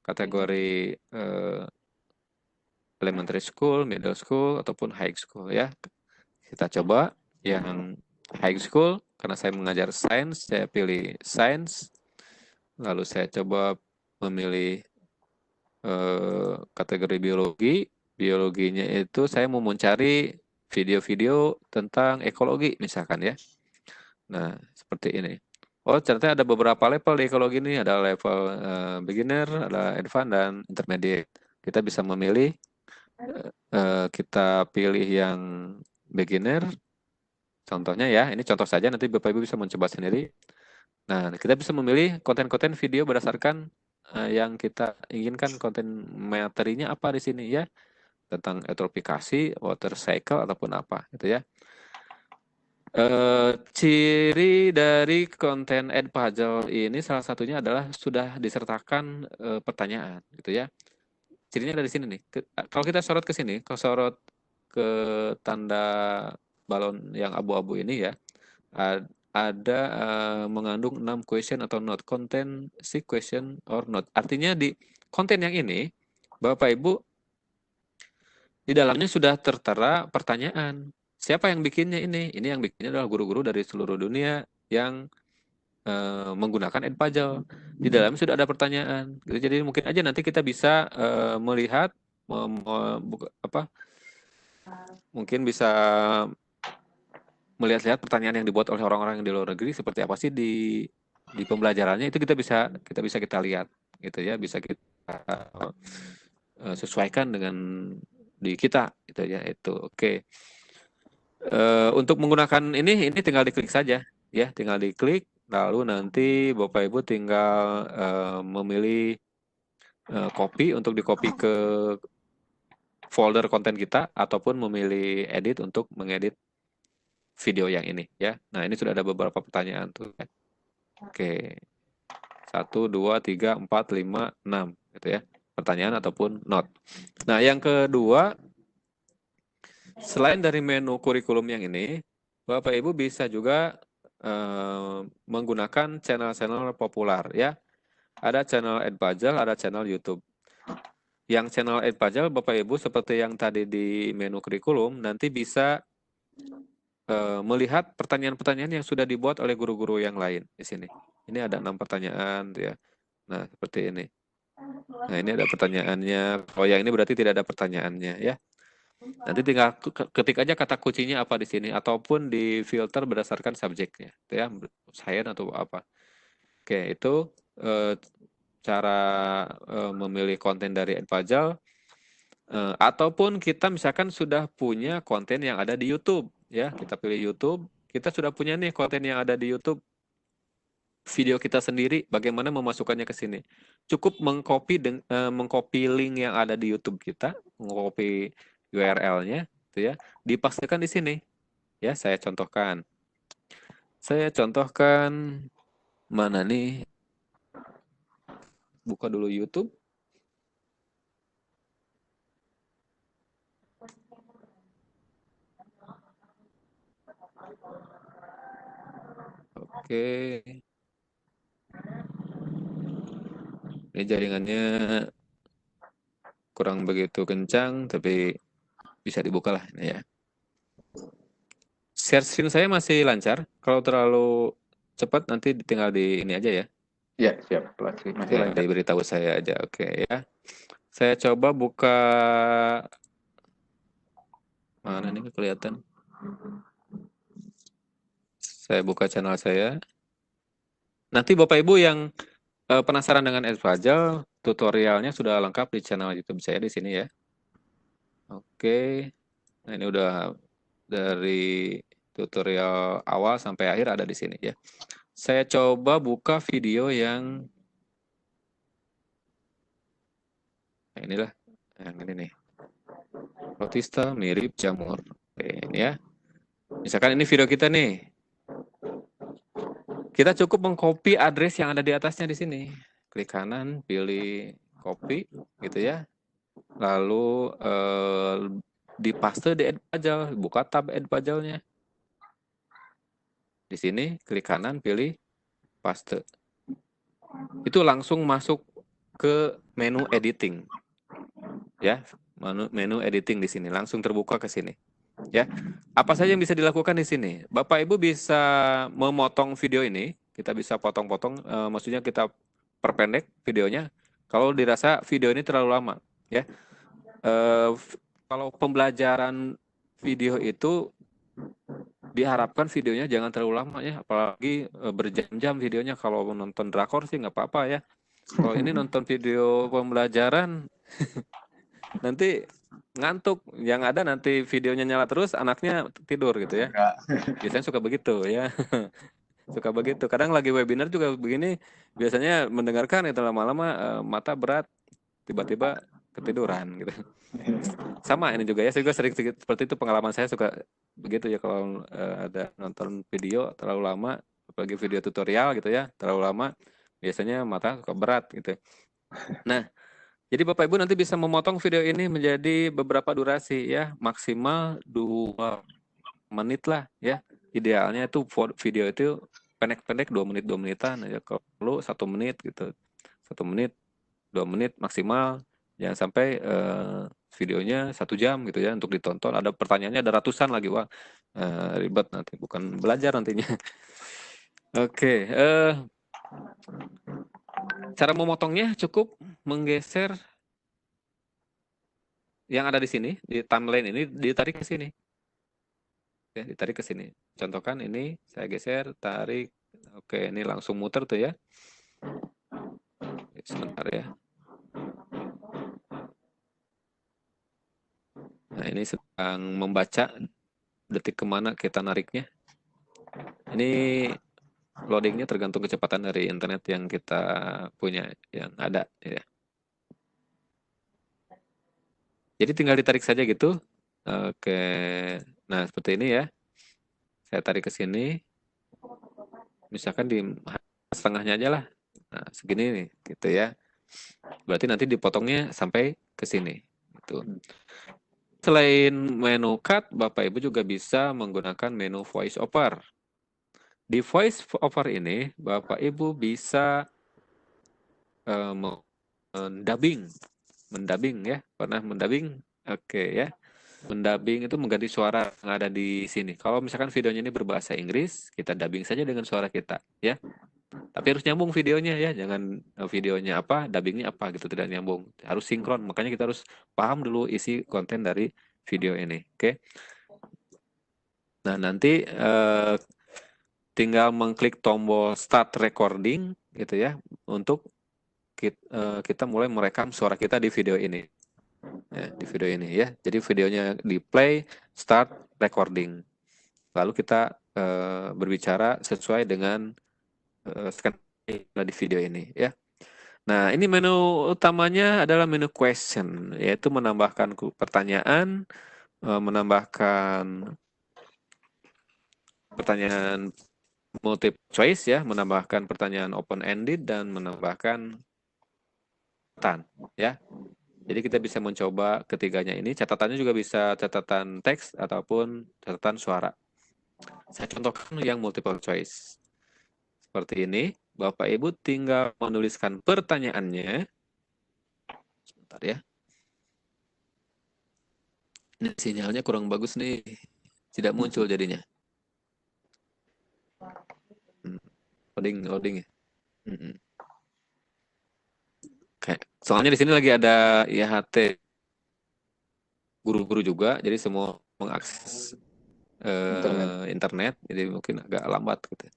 B: Kategori elementary school, middle school, ataupun high school ya. Kita coba yang high school, karena saya mengajar sains, saya pilih sains. Lalu saya coba memilih kategori biologi. Biologinya itu saya mau mencari video-video tentang ekologi misalkan ya. Nah, seperti ini. Oh, ternyata ada beberapa level di ekologi ini, ada level beginner, ada advance dan intermediate. Kita bisa memilih, kita pilih yang beginner. Contohnya ya, ini contoh saja, nanti Bapak Ibu bisa mencoba sendiri. Nah, kita bisa memilih konten-konten video berdasarkan yang kita inginkan, konten materinya apa di sini ya, tentang eutrofikasi, water cycle ataupun apa gitu ya. Ciri dari konten Edpuzzle ini salah satunya adalah sudah disertakan pertanyaan gitu ya. Cirinya dari sini nih. Kalau kita sorot ke sini, kalau sorot ke tanda balon yang abu-abu ini ya, ada mengandung 6 question atau not, content 6 question or not. Artinya di konten yang ini, Bapak Ibu, di dalamnya sudah tertera pertanyaan. Siapa yang bikinnya ini? Ini yang bikinnya adalah guru-guru dari seluruh dunia yang menggunakan Edpuzzle. Di dalamnya sudah ada pertanyaan. Jadi mungkin aja nanti kita bisa melihat, mungkin bisa melihat-lihat pertanyaan yang dibuat oleh orang-orang yang di luar negeri seperti apa sih di pembelajarannya, itu kita bisa kita lihat gitu ya, bisa kita sesuaikan dengan di kita gitu ya. Itu oke. Untuk menggunakan ini tinggal diklik saja ya, tinggal diklik, lalu nanti Bapak Ibu tinggal memilih copy untuk di-copy ke folder konten kita, ataupun memilih edit untuk mengedit video yang ini ya. Nah, ini sudah ada beberapa pertanyaan tuh ya. Oke. 1, 2, 3, 4, 5, 6 gitu ya. Pertanyaan ataupun not. Nah, yang kedua, selain dari menu kurikulum yang ini, Bapak Ibu bisa juga menggunakan channel-channel populer ya. Ada channel Edpuzzle, ada channel YouTube. Yang channel Edpuzzle Bapak Ibu seperti yang tadi di menu kurikulum, nanti bisa melihat pertanyaan-pertanyaan yang sudah dibuat oleh guru-guru yang lain di sini. Ini ada 6 pertanyaan ya. Nah, seperti ini. Nah, ini ada pertanyaannya. Kalau yang ini berarti tidak ada pertanyaannya ya. Nanti tinggal ketik aja kata kuncinya apa di sini, ataupun di filter berdasarkan subjeknya, ya, science atau apa. Oke, itu cara memilih konten dari Edpuzzle. Ataupun kita misalkan sudah punya konten yang ada di YouTube, ya, kita pilih YouTube, kita sudah punya nih konten yang ada di YouTube, video kita sendiri, bagaimana memasukkannya ke sini? Cukup mengcopy link yang ada di YouTube kita, mengcopy URL-nya, gitu ya, dipastikan di sini. Ya, saya contohkan. Mana nih? Buka dulu YouTube. Oke. Ini jaringannya kurang begitu kencang, tapi bisa dibuka lah ini ya. Share screen saya masih lancar. Kalau terlalu cepat nanti tinggal di ini aja ya.
A: Ya, siap. Masih
B: Ya,
A: lancar.
B: diberitahu saya aja. Oke ya. Saya coba buka, mana nih kelihatan? Saya buka channel saya. Nanti Bapak Ibu yang penasaran dengan Edpuzzle, tutorialnya sudah lengkap di channel YouTube saya di sini ya. Oke. Nah, ini udah dari tutorial awal sampai akhir ada di sini ya. Saya coba buka video yang inilah, yang ini nih. Protista mirip jamur. Oke, ini ya. Misalkan ini video kita nih. Kita cukup mengcopy address yang ada di atasnya di sini. Klik kanan, pilih copy, gitu ya. Lalu dipaste di add pajal, buka tab add pajalnya. Di sini klik kanan, pilih paste. Itu langsung masuk ke menu editing. Ya, menu editing di sini langsung terbuka ke sini. Ya, apa saja yang bisa dilakukan di sini? Bapak Ibu bisa memotong video ini, kita bisa potong-potong, maksudnya kita perpendek videonya. Kalau dirasa video ini terlalu lama, ya. Kalau pembelajaran video itu diharapkan videonya jangan terlalu lama ya, apalagi berjam-jam videonya. Kalau nonton drakor sih nggak apa-apa ya. Kalau ini nonton video pembelajaran nanti ngantuk, yang ada nanti videonya nyala terus, anaknya tidur gitu ya. Biasanya suka begitu ya. Suka begitu. Kadang lagi webinar juga begini, biasanya mendengarkan itu lama-lama mata berat, tiba-tiba ketiduran gitu. Sama ini juga ya, saya juga sering seperti itu, pengalaman saya suka begitu ya kalau ada nonton video terlalu lama, apalagi video tutorial gitu ya, terlalu lama, biasanya mata suka berat gitu. Nah, jadi Bapak Ibu nanti bisa memotong video ini menjadi beberapa durasi ya, maksimal 2 menit lah ya. Idealnya itu video itu pendek-pendek 2 menit 2 menitan ya, kalau 1 menit gitu. 1 menit, 2 menit maksimal. Jangan sampai videonya 1 jam gitu ya untuk ditonton. Ada pertanyaannya ada ratusan lagi, wah ribet nanti, bukan belajar nantinya. Oke, cara memotongnya cukup menggeser yang ada di sini, di timeline ini, ditarik ke sini. Oke, ditarik ke sini. Contohkan ini, saya geser, tarik. Oke, ini langsung muter tuh ya. Sebentar ya. Nah, ini sedang membaca detik kemana kita nariknya. Ini loadingnya tergantung kecepatan dari internet yang kita punya, yang ada ya. Jadi tinggal ditarik saja gitu. Oke, nah seperti ini ya. Saya tarik ke sini. Misalkan di setengahnya aja lah. Nah, segini nih, gitu ya. Berarti nanti dipotongnya sampai ke sini. Gitu. Selain menu cut, Bapak Ibu juga bisa menggunakan menu voice over. Di voice over ini, Bapak Ibu bisa mendabing ya, pernah mendabing? Oke ya. Mendabing itu mengganti suara yang ada di sini. Kalau misalkan videonya ini berbahasa Inggris, kita dubbing saja dengan suara kita ya. Tapi harus nyambung videonya ya, jangan videonya apa, dubbingnya apa gitu, tidak nyambung. Harus sinkron, makanya kita harus paham dulu isi konten dari video ini. Oke. Nah, nanti tinggal mengklik tombol start recording gitu ya, untuk kita mulai merekam suara kita di video ini. Ya, di video ini ya. Jadi videonya di play, start recording. Lalu kita berbicara sesuai dengan di video ini ya. Nah, ini menu utamanya adalah menu question, yaitu menambahkan pertanyaan, menambahkan pertanyaan multiple choice ya, menambahkan pertanyaan open ended dan menambahkan catatan ya. Jadi kita bisa mencoba ketiganya ini. Catatannya juga bisa catatan teks ataupun catatan suara. Saya contohkan yang multiple choice. Seperti ini. Bapak Ibu tinggal menuliskan pertanyaannya. Sebentar ya. Ini sinyalnya kurang bagus nih. Tidak muncul jadinya. Loading ya. Oke. Soalnya di sini lagi ada IHT guru-guru juga, jadi semua mengakses internet, jadi mungkin agak lambat gitu.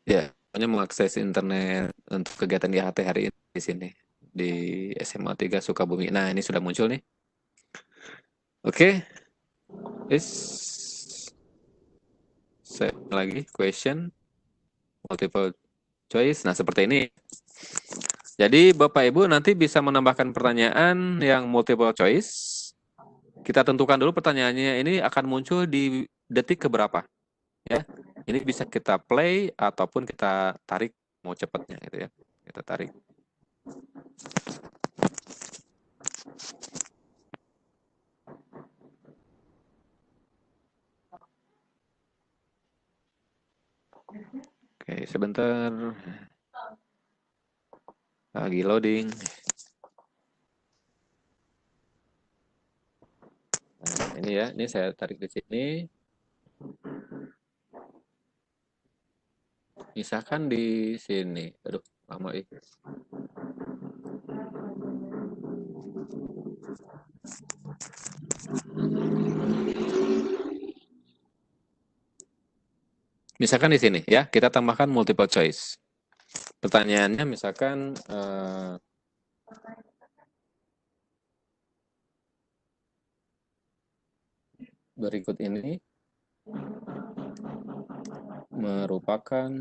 B: Ya, hanya mengakses internet untuk kegiatan IHT hari ini di sini di SMA 3 Sukabumi. Nah, ini sudah muncul nih. Oke. Saya lagi question multiple choice. Nah, seperti ini. Jadi Bapak Ibu nanti bisa menambahkan pertanyaan yang multiple choice Kita tentukan dulu pertanyaannya ini akan muncul di detik keberapa. Ya, ini bisa kita play ataupun kita tarik mau cepatnya gitu ya. Kita tarik. Oke, sebentar. Lagi loading. Nah, ini ya, ini saya tarik di sini. Misalkan di sini. Aduh, lama itu. Misalkan di sini ya, kita tambahkan multiple choice. Pertanyaannya misalkan berikut ini merupakan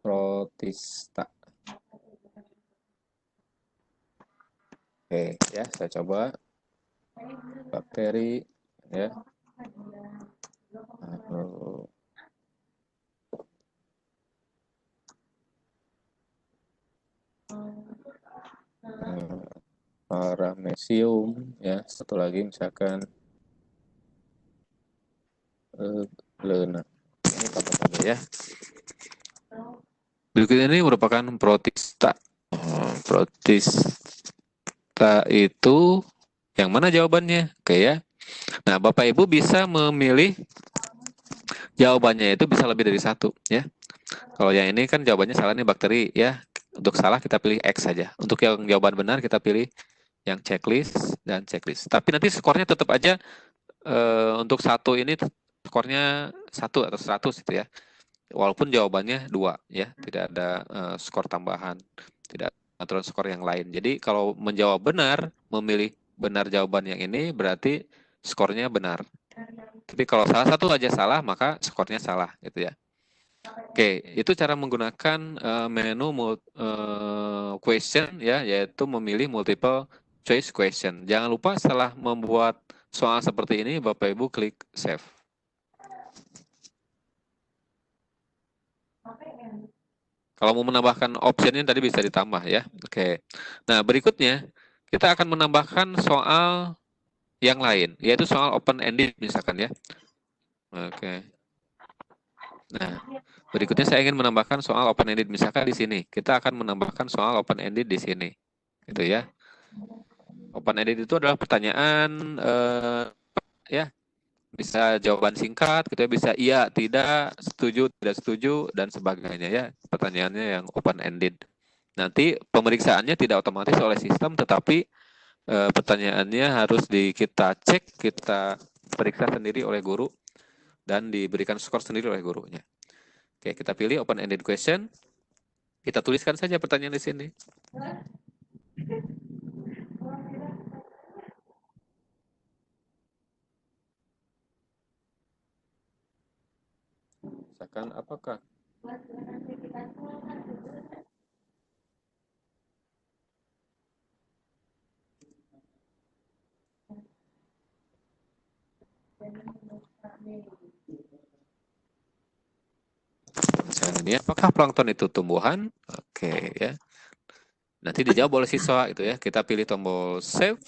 B: protista. Oke, ya, saya coba bakteri ya. Paramecium ya, satu lagi misalkan lena. Ini tambah saja ya. Berikut ini merupakan protista. Protista itu yang mana jawabannya? Oke ya. Nah, Bapak Ibu bisa memilih jawabannya itu bisa lebih dari satu ya. Kalau yang ini kan jawabannya salah nih bakteri ya. Untuk salah kita pilih X saja. Untuk yang jawaban benar kita pilih yang checklist dan checklist. Tapi nanti skornya tetap aja untuk satu ini skornya 1 atau 100 gitu ya. Walaupun jawabannya 2 ya, tidak ada skor tambahan, tidak aturan skor yang lain. Jadi kalau menjawab benar, memilih benar jawaban yang ini berarti skornya benar. Tapi kalau salah satu aja salah, maka skornya salah gitu ya. Oke, itu cara menggunakan menu question ya, yaitu memilih multiple choice question. Jangan lupa setelah membuat soal seperti ini, Bapak Ibu klik save. Kalau mau menambahkan optionnya tadi bisa ditambah ya. Oke. Nah, berikutnya kita akan menambahkan soal yang lain, yaitu soal open-ended misalkan ya. Oke. Nah, berikutnya saya ingin menambahkan soal open-ended misalkan di sini. Kita akan menambahkan soal open-ended di sini. Gitu ya. Open-ended itu adalah pertanyaan ya, bisa jawaban singkat, gitu ya, bisa iya, tidak, setuju, tidak setuju, dan sebagainya ya. Pertanyaannya yang open-ended. Nanti pemeriksaannya tidak otomatis oleh sistem, tetapi pertanyaannya harus kita cek, kita periksa sendiri oleh guru, dan diberikan skor sendiri oleh gurunya. Oke, kita pilih open-ended question. Kita tuliskan saja pertanyaan di sini. Misalkan apakah misalkan ini, apakah plankton itu tumbuhan? Oke ya. Nanti dijawab oleh siswa itu ya. Kita pilih tombol save.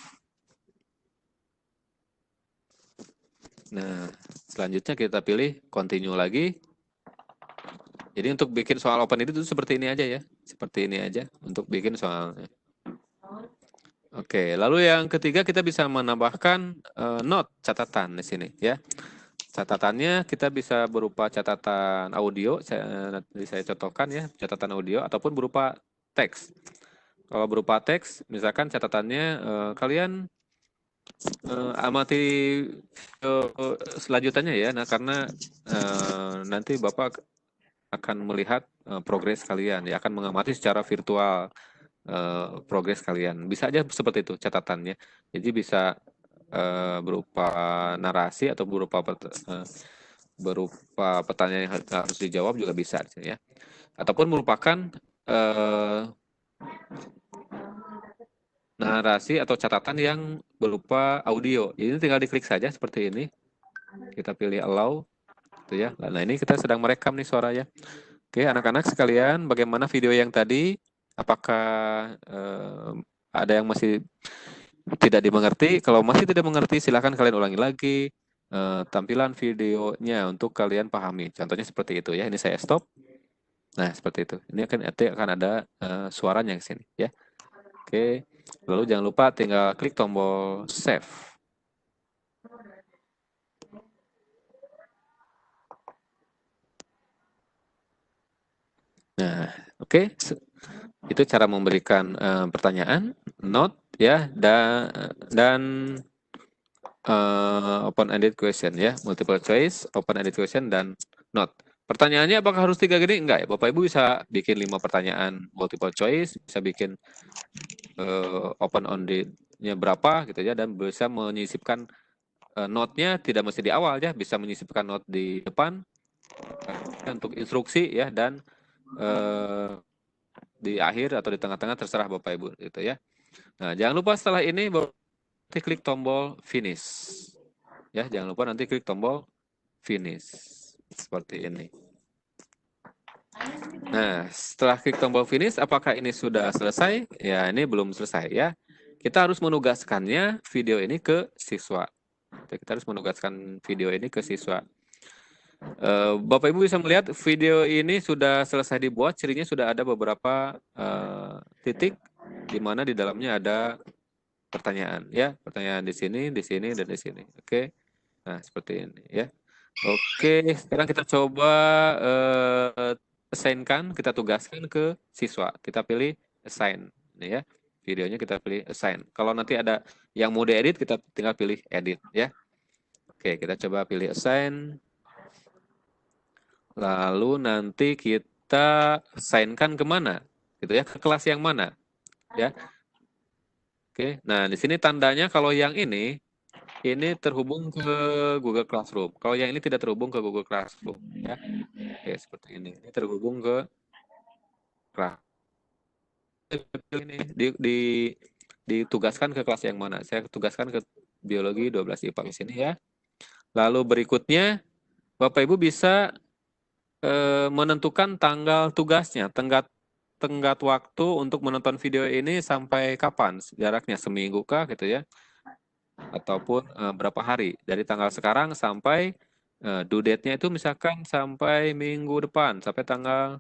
B: Nah, selanjutnya kita pilih continue lagi. Jadi untuk bikin soal open itu seperti ini aja ya. Seperti ini aja untuk bikin soalnya. Oke, lalu yang ketiga kita bisa menambahkan note, catatan di sini ya. Catatannya kita bisa berupa catatan audio, nanti saya contohkan ya, catatan audio ataupun berupa teks. Kalau berupa teks, misalkan catatannya kalian amati selanjutnya ya. Nah, karena nanti Bapak akan melihat progres kalian, ya akan mengamati secara virtual progres kalian. Bisa aja seperti itu catatannya. Jadi bisa berupa narasi atau berupa pertanyaan yang harus dijawab juga bisa ya. Ataupun merupakan narasi atau catatan yang berupa audio. Ini tinggal diklik saja seperti ini. Kita pilih allow, gitu ya. Nah, ini kita sedang merekam nih suaranya. Oke, anak-anak sekalian, bagaimana video yang tadi? Apakah ada yang masih tidak dimengerti? Kalau masih tidak mengerti, silakan kalian ulangi lagi tampilan videonya untuk kalian pahami. Contohnya seperti itu ya. Ini saya stop. Nah, seperti itu. Ini akan ada suaranya di sini ya. Oke. Lalu jangan lupa tinggal klik tombol save. Nah, oke. Itu cara memberikan pertanyaan, note ya, dan open-ended question ya, multiple choice, open-ended question dan note. Pertanyaannya apakah harus 3 gini? Enggak ya, Bapak Ibu bisa bikin 5 pertanyaan multiple choice, bisa bikin open-ended-nya berapa gitu ya, dan bisa menyisipkan note-nya tidak mesti di awal ya, bisa menyisipkan note di depan untuk instruksi ya, dan di akhir atau di tengah-tengah terserah Bapak Ibu gitu ya. Nah, jangan lupa setelah ini nanti klik tombol finish. Ya, jangan lupa nanti klik tombol finish seperti ini. Nah, setelah klik tombol finish, apakah ini sudah selesai? Ya, ini belum selesai ya. Kita harus menugaskannya video ini ke siswa. Kita harus menugaskan video ini ke siswa. Bapak Ibu bisa melihat video ini sudah selesai dibuat, cirinya sudah ada beberapa titik di mana di dalamnya ada pertanyaan ya, pertanyaan di sini, dan di sini. Oke. Nah, seperti ini ya. Oke, sekarang kita coba assign-kan, kita tugaskan ke siswa. Kita pilih assign ini ya. Videonya kita pilih assign. Kalau nanti ada yang mau diedit, kita tinggal pilih edit ya. Oke, kita coba pilih assign. Lalu nanti kita assign-kan kemana? Gitu ya, ke kelas yang mana? Ya. Oke, nah di sini tandanya kalau yang ini terhubung ke Google Classroom. Kalau yang ini tidak terhubung ke Google Classroom, ya. Oke, seperti ini. Ini terhubung ke kelas. Ini ditugaskan ke kelas yang mana? Saya tugaskan ke biologi 12 IPA di sini ya. Lalu berikutnya Bapak Ibu bisa menentukan tanggal tugasnya, tenggat waktu untuk menonton video ini sampai kapan? Jaraknya seminggu kah gitu ya? Ataupun berapa hari? Dari tanggal sekarang sampai due date-nya itu misalkan sampai minggu depan, sampai tanggal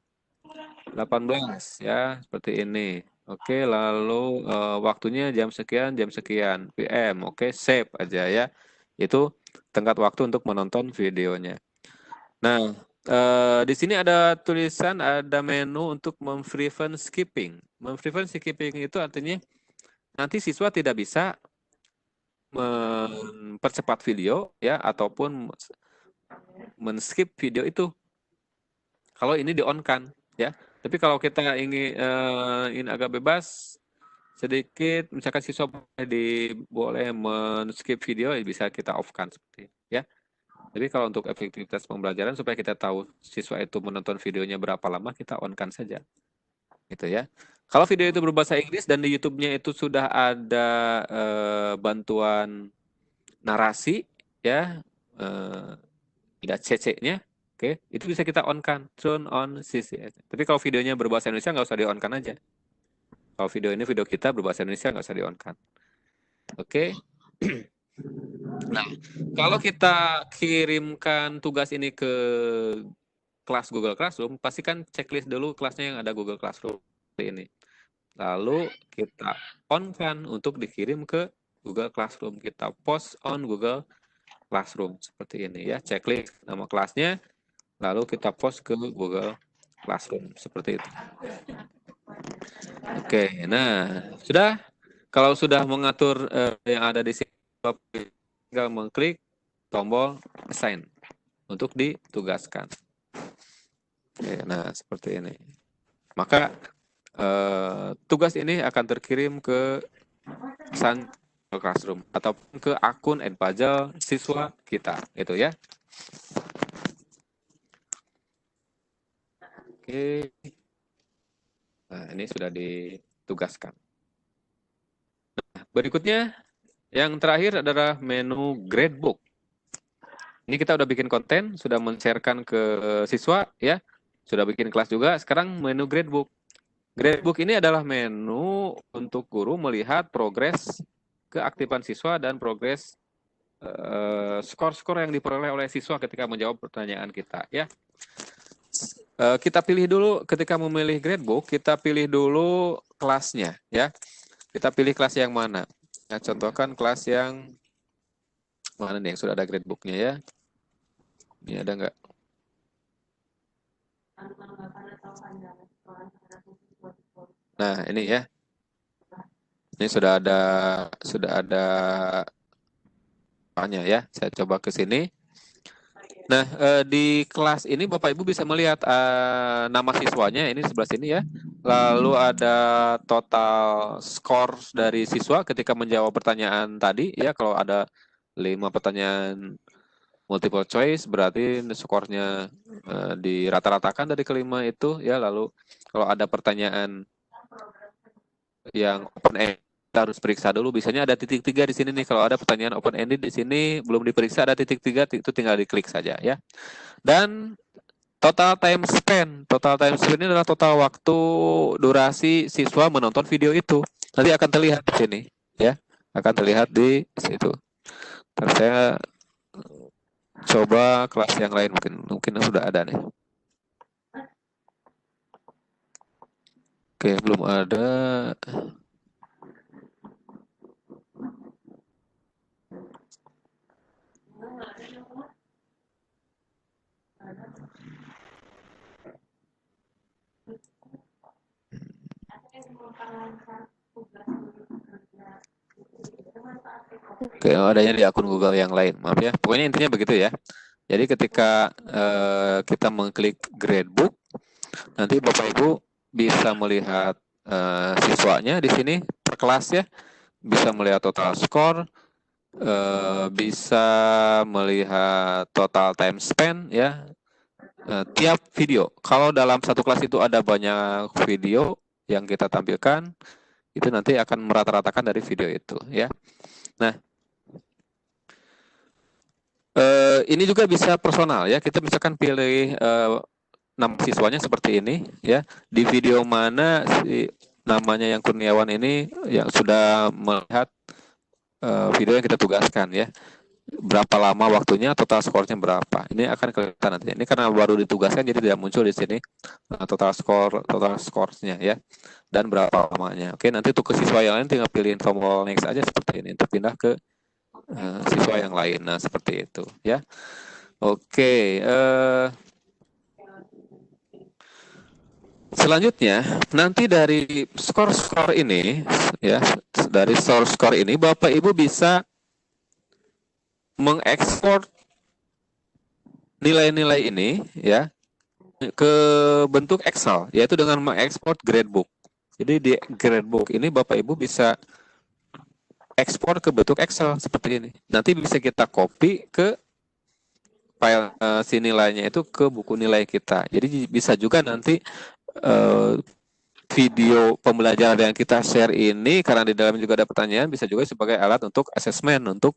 B: 18 ya, seperti ini. Oke, lalu waktunya jam sekian PM. Oke, save aja ya. Itu tenggat waktu untuk menonton videonya. Nah, di sini ada tulisan, ada menu untuk prevent skipping. Prevent skipping itu artinya nanti siswa tidak bisa mempercepat video ya, ataupun men-skip video itu. Kalau ini di-on-kan ya. Tapi kalau kita ingin agak bebas sedikit, misalkan siswa boleh men-skip video, bisa kita off-kan seperti ya. Jadi kalau untuk efektivitas pembelajaran supaya kita tahu siswa itu menonton videonya berapa lama, kita on-kan saja. Gitu ya. Kalau video itu berbahasa Inggris dan di YouTube-nya itu sudah ada bantuan narasi ya, ada CC-nya. Oke, itu bisa kita on-kan, turn on CC. Tapi kalau videonya berbahasa Indonesia nggak usah di-on-kan aja. Kalau video ini video kita berbahasa Indonesia nggak usah di-on-kan. Oke. Nah, kalau kita kirimkan tugas ini ke kelas Google Classroom, pastikan checklist dulu kelasnya yang ada Google Classroom seperti ini. Lalu kita on-kan untuk dikirim ke Google Classroom. Kita post on Google Classroom seperti ini ya. Checklist nama kelasnya, lalu kita post ke Google Classroom seperti itu. Oke, nah sudah. Kalau sudah mengatur yang ada di sini, tinggal mengklik tombol assign untuk ditugaskan. Oke, nah seperti ini. Maka tugas ini akan terkirim ke Classroom ataupun ke akun Edpuzzle siswa kita, gitu ya. Oke. Nah, ini sudah ditugaskan. Berikutnya, yang terakhir adalah menu gradebook. Ini kita udah bikin konten, sudah men-sharekan ke siswa, ya, sudah bikin kelas juga. Sekarang menu gradebook. Gradebook ini adalah menu untuk guru melihat progres keaktifan siswa dan progres skor-skor yang diperoleh oleh siswa ketika menjawab pertanyaan kita, ya. Kita pilih dulu ketika memilih gradebook, kita pilih dulu kelasnya, ya. Kita pilih kelas yang mana? Nah, contohkan kelas yang mana nih yang sudah ada gradebooknya, ya. Ini ada nggak? Nah, ini ya. Ini sudah ada apanya ya. Saya coba ke sini. Nah, di kelas ini Bapak Ibu bisa melihat nama siswanya ini sebelah sini ya. Lalu ada total skor dari siswa ketika menjawab pertanyaan tadi ya. Kalau ada 5 pertanyaan multiple choice berarti skornya dirata-ratakan dari kelima itu ya. Lalu kalau ada pertanyaan yang open end kita harus periksa dulu. Biasanya ada titik 3 di sini nih. Kalau ada pertanyaan open ended di sini belum diperiksa ada titik 3 itu tinggal diklik saja ya. Dan total time spend. Total time spend ini adalah total waktu durasi siswa menonton video itu. Nanti akan terlihat di sini ya. Akan terlihat di situ. Terus saya coba kelas yang lain mungkin sudah ada nih. Oke, belum ada. Oke, adanya di akun Google yang lain. Maaf ya. Pokoknya intinya begitu ya. Jadi ketika kita mengklik gradebook, nanti Bapak Ibu bisa melihat siswanya di sini per kelas ya. Bisa melihat total skor, bisa melihat total time spend ya. Tiap video. Kalau dalam satu kelas itu ada banyak video yang kita tampilkan, itu nanti akan merata-ratakan dari video itu ya. Nah, ini juga bisa personal ya. Kita misalkan pilih nama siswanya seperti ini ya. Di video mana si namanya yang Kurniawan ini yang sudah melihat video yang kita tugaskan ya. Berapa lama waktunya, total skornya berapa. Ini akan kelihatan nanti. Ini karena baru ditugaskan jadi tidak muncul di sini total skornya ya. Dan berapa lamanya. Oke, nanti untuk ke siswa yang lain tinggal pilihin tombol next aja seperti ini untuk pindah ke siswa yang lain. Nah, seperti itu ya. Oke, selanjutnya nanti dari skor-skor ini ya, dari skor ini Bapak Ibu bisa mengekspor nilai-nilai ini ya ke bentuk Excel, yaitu dengan mengekspor gradebook. Jadi di gradebook ini Bapak Ibu bisa ekspor ke bentuk Excel seperti ini. Nanti bisa kita copy ke file si nilainya itu ke buku nilai kita. Jadi bisa juga nanti video pembelajaran yang kita share ini karena di dalamnya juga ada pertanyaan bisa juga sebagai alat untuk assessment, untuk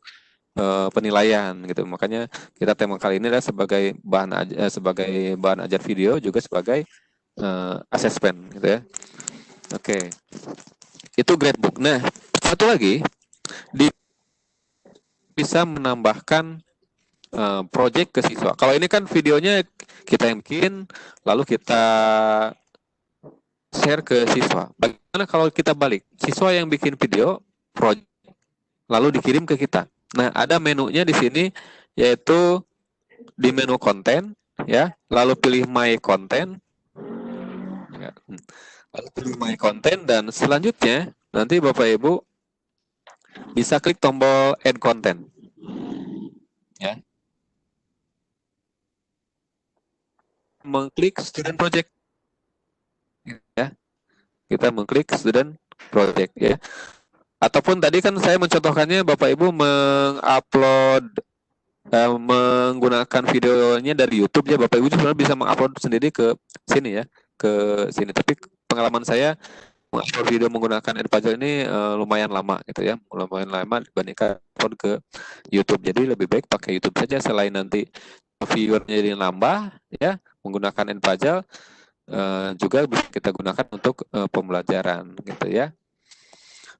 B: penilaian gitu. Makanya kita tema kali ini adalah sebagai bahan ajar video juga sebagai assessment gitu ya. Oke. Itu gradebook. Nah, satu lagi bisa menambahkan project ke siswa. Kalau ini kan videonya kita yang bikin lalu kita share ke siswa. Bagaimana kalau kita balik? Siswa yang bikin video project lalu dikirim ke kita. Nah, ada menunya di sini yaitu di menu konten ya, lalu pilih my content. Ya. Lalu pilih my content dan selanjutnya nanti Bapak Ibu bisa klik tombol add content. Ya. Mengklik student project. Ya. Kita mengklik student project ya. Ataupun tadi kan saya mencontohkannya Bapak Ibu mengupload menggunakan videonya dari YouTube ya, Bapak Ibu sebenarnya bisa mengupload sendiri ke sini ya, ke sini. Tapi pengalaman saya upload video menggunakan Edpuzzle ini lumayan lama gitu ya, lumayan lama dibandingkan upload ke YouTube. Jadi lebih baik pakai YouTube saja, selain nanti viewernya jadi nambah ya, menggunakan Edpuzzle juga bisa kita gunakan untuk pembelajaran gitu ya.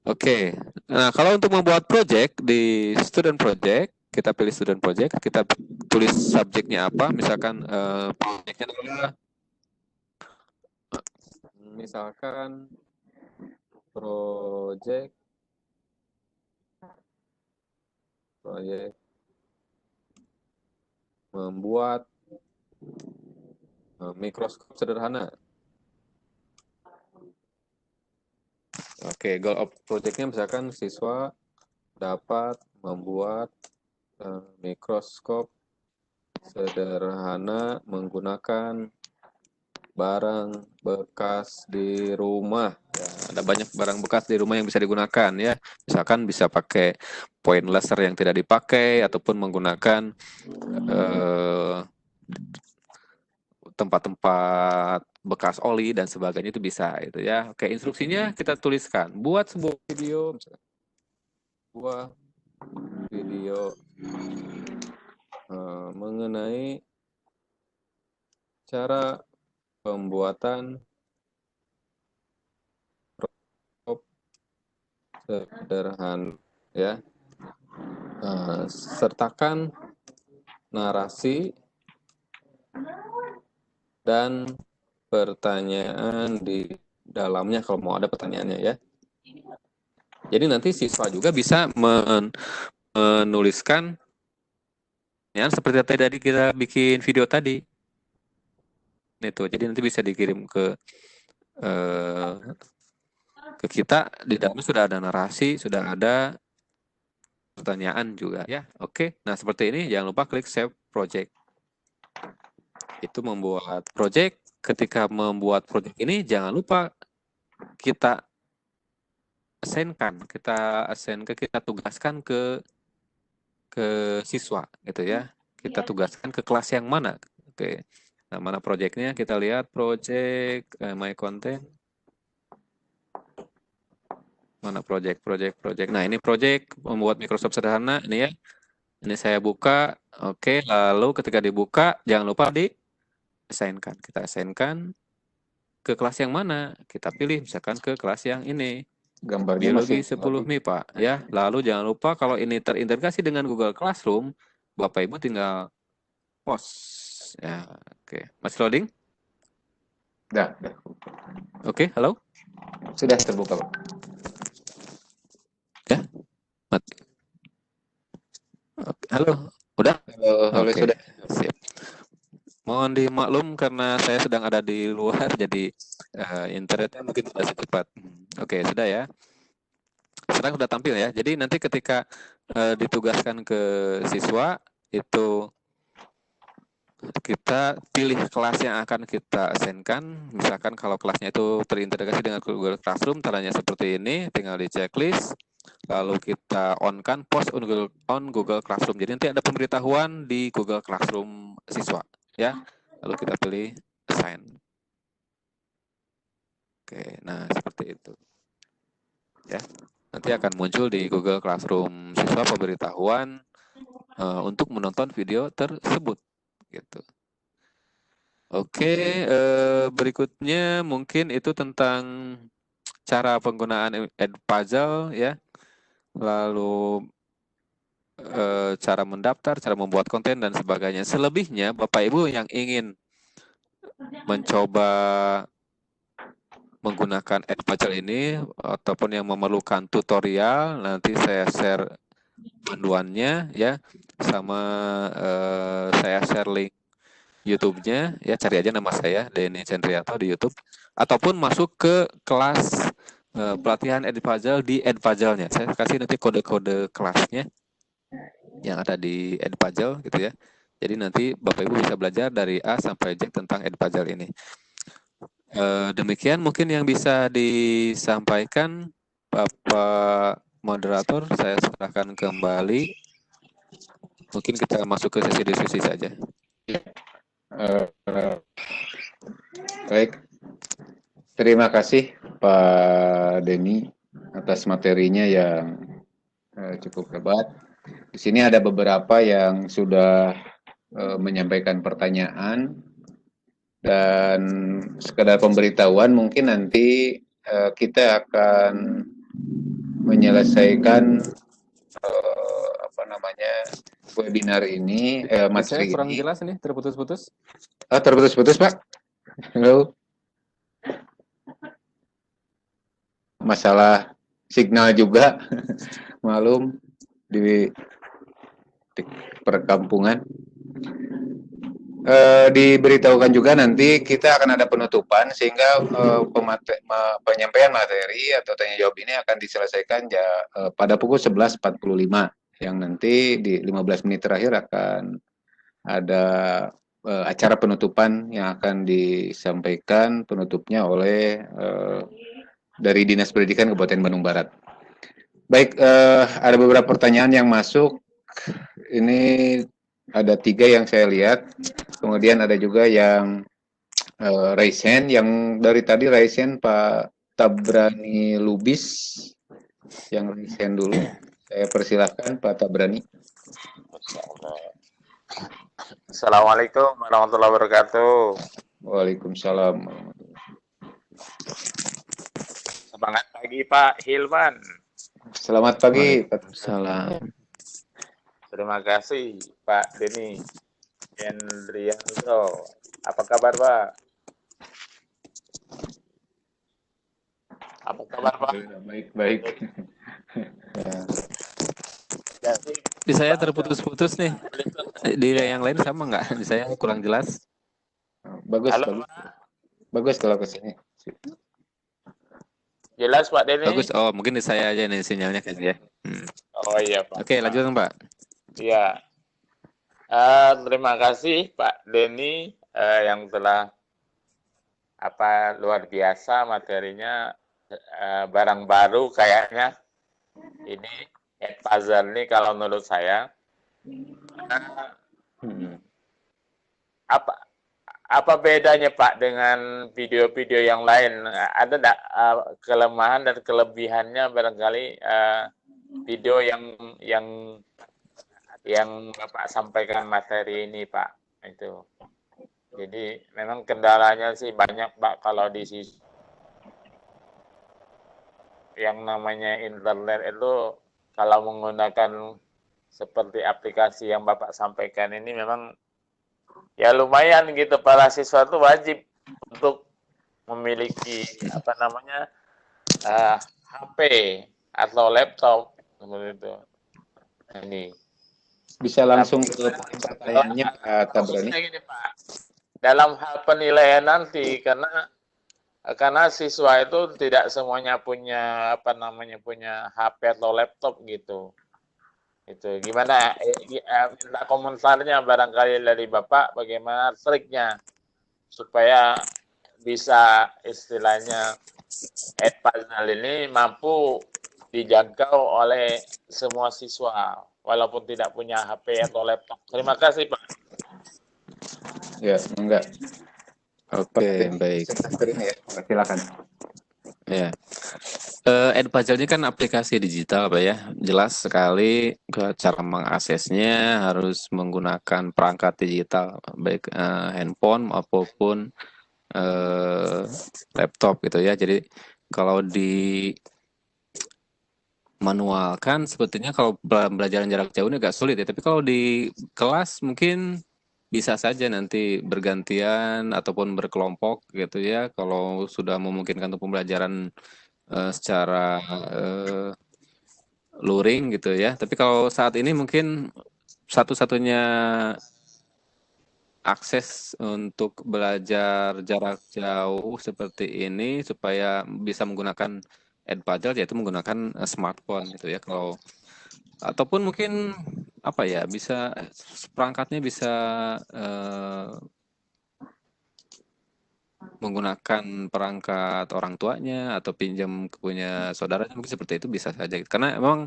B: Oke, nah kalau untuk membuat project di student project, kita pilih student project, kita tulis subjeknya apa, misalkan projectnya adalah misalkan proyek membuat mikroskop sederhana. Oke, goal of projectnya misalkan siswa dapat membuat mikroskop sederhana menggunakan barang bekas di rumah. Ya, ada banyak barang bekas di rumah yang bisa digunakan ya. Misalkan bisa pakai point laser yang tidak dipakai ataupun menggunakan tempat-tempat bekas oli dan sebagainya, itu bisa itu ya. Oke, instruksinya kita tuliskan. Buat sebuah video, misalkan, sebuah video mengenai cara pembuatan sederhana ya, sertakan narasi dan pertanyaan di dalamnya kalau mau ada pertanyaannya ya. Jadi nanti siswa juga bisa menuliskan ya, seperti tadi kita bikin video tadi itu. Jadi nanti bisa dikirim ke kita, di dalamnya sudah ada narasi, sudah ada pertanyaan juga ya. Oke, nah seperti ini, jangan lupa klik save project. Itu membuat project. Ketika membuat project ini jangan lupa kita kita tugaskan ke siswa gitu ya. Kita tugaskan ke kelas yang mana. Oke. Nah, mana projectnya? Kita lihat project my content. Mana project. Nah, ini project membuat Microsoft sederhana ini ya. Ini saya buka. Oke, lalu ketika dibuka jangan lupa di-assignkan. Kita assignkan ke kelas yang mana? Kita pilih misalkan ke kelas yang ini.
A: Gambarnya
B: Biologi
A: masih
B: 10 MIPA ya. Lalu jangan lupa kalau ini terintegrasi dengan Google Classroom, Bapak Ibu tinggal post. Ya, oke. Masih loading?
A: Udah.
B: Oke, halo?
A: Sudah terbuka, Pak.
B: Ya, mati. Oke, halo, udah?
A: Halo,
B: Oke,
A: sudah.
B: sip. Mohon dimaklum karena saya sedang ada di luar, jadi internetnya mungkin tidak secepat. Oke, sudah ya. Sekarang sudah tampil ya. Jadi nanti ketika ditugaskan ke siswa, itu kita pilih kelas yang akan kita assignkan. Misalkan kalau kelasnya itu terintegrasi dengan Google Classroom, caranya seperti ini, tinggal di checklist, lalu kita on-kan post on Google Classroom. Jadi nanti ada pemberitahuan di Google Classroom siswa, ya. Lalu kita pilih assign. Oke, nah seperti itu. Ya, nanti akan muncul di Google Classroom siswa pemberitahuan untuk menonton video tersebut. Gitu. Oke, berikutnya mungkin itu tentang cara penggunaan Edpuzzle ya, lalu cara mendaftar, cara membuat konten dan sebagainya. Selebihnya Bapak Ibu yang ingin mencoba menggunakan Edpuzzle ini ataupun yang memerlukan tutorial, nanti saya share panduannya ya, sama saya share link YouTube-nya ya, cari aja nama saya Denny Cendrianto di YouTube, ataupun masuk ke kelas pelatihan Edpuzzle di Edpuzzle-nya. Saya kasih nanti kode-kode kelasnya yang ada di Edpuzzle gitu ya. Jadi nanti Bapak Ibu bisa belajar dari A sampai Z tentang Edpuzzle ini. Demikian mungkin yang bisa disampaikan Bapak Moderator, saya serahkan kembali. Mungkin kita masuk ke sesi diskusi saja.
A: Baik, terima kasih Pak Denny atas materinya yang cukup hebat. Di sini ada beberapa yang sudah menyampaikan pertanyaan, dan sekedar pemberitahuan mungkin nanti kita akan menyelesaikan webinar ini,
B: Saya
A: materi
B: kurang
A: ini.
B: jelas nih, terputus-putus.
A: Terputus-putus, Pak. Halo. Masalah signal juga, malum di perkampungan. Diberitahukan juga nanti kita akan ada penutupan, sehingga penyampaian materi atau tanya jawab ini akan diselesaikan pada pukul 11.45, yang nanti di 15 menit terakhir akan ada acara penutupan yang akan disampaikan penutupnya oleh dari Dinas Pendidikan Kabupaten Bandung Barat. Baik, ada beberapa pertanyaan yang masuk. Ini ada 3 yang saya lihat. Kemudian ada juga yang raise hand, yang dari tadi raise hand Pak Tabrani Lubis, yang raise hand dulu. Saya persilahkan Pak Tabrani.
D: Assalamualaikum warahmatullahi wabarakatuh.
A: Waalaikumsalam.
D: Semangat pagi Pak Hilman.
A: Selamat pagi.
B: Salam.
D: Terima kasih Pak Denny Hendrianto. Apa kabar Pak? Apa kabar Pak?
A: Baik.
B: Di saya terputus-putus nih. Di yang lain sama nggak? Di saya kurang jelas.
A: Bagus.
D: Halo,
A: Bagus kalau ke sini.
D: Jelas Pak Denny?
B: Bagus. Oh, mungkin di saya aja nih sinyalnya kan ya.
D: Oh iya Pak.
B: Oke, lanjut Pak.
D: Iya. Terima kasih Pak Denny yang telah luar biasa materinya, barang baru kayaknya. Ini Edpuzzle ini kalau menurut saya apa bedanya Pak dengan video-video yang lain? Ada enggak kelemahan dan kelebihannya barangkali video yang Bapak sampaikan materi ini Pak? Itu. Jadi memang kendalanya sih banyak Pak kalau di sisi yang namanya internet itu, kalau menggunakan seperti aplikasi yang Bapak sampaikan ini memang ya lumayan gitu, para siswa itu wajib untuk memiliki HP atau laptop seperti itu. Ini
A: bisa langsung ke pertanyaannya Pak Tabrani.
D: Gini, Pak. Dalam hal penilaian nanti, karena siswa itu tidak semuanya punya punya HP atau laptop gitu. Itu gimana? Minta komentarnya barangkali dari Bapak, bagaimana triknya supaya bisa istilahnya Edpuzzle ini mampu dijangkau oleh semua siswa walaupun tidak punya HP atau laptop. Terima kasih Pak.
A: Ya, enggak.
B: Oke, baik.
A: Ya, silakan.
B: Ya. Edpuzzle ini kan aplikasi digital, Pak ya. Jelas sekali cara mengaksesnya harus menggunakan perangkat digital, baik handphone maupun laptop gitu ya. Jadi kalau di manualkan sepertinya kalau pembelajaran jarak jauh ini agak sulit ya. Tapi kalau di kelas mungkin bisa saja nanti bergantian ataupun berkelompok gitu ya, kalau sudah memungkinkan untuk pembelajaran secara luring gitu ya. Tapi kalau saat ini mungkin satu-satunya akses untuk belajar jarak jauh seperti ini supaya bisa menggunakan Edpuzzle yaitu menggunakan smartphone gitu ya. Kalau ataupun mungkin bisa perangkatnya bisa menggunakan perangkat orang tuanya atau pinjam punya saudaranya, mungkin seperti itu bisa saja. Karena memang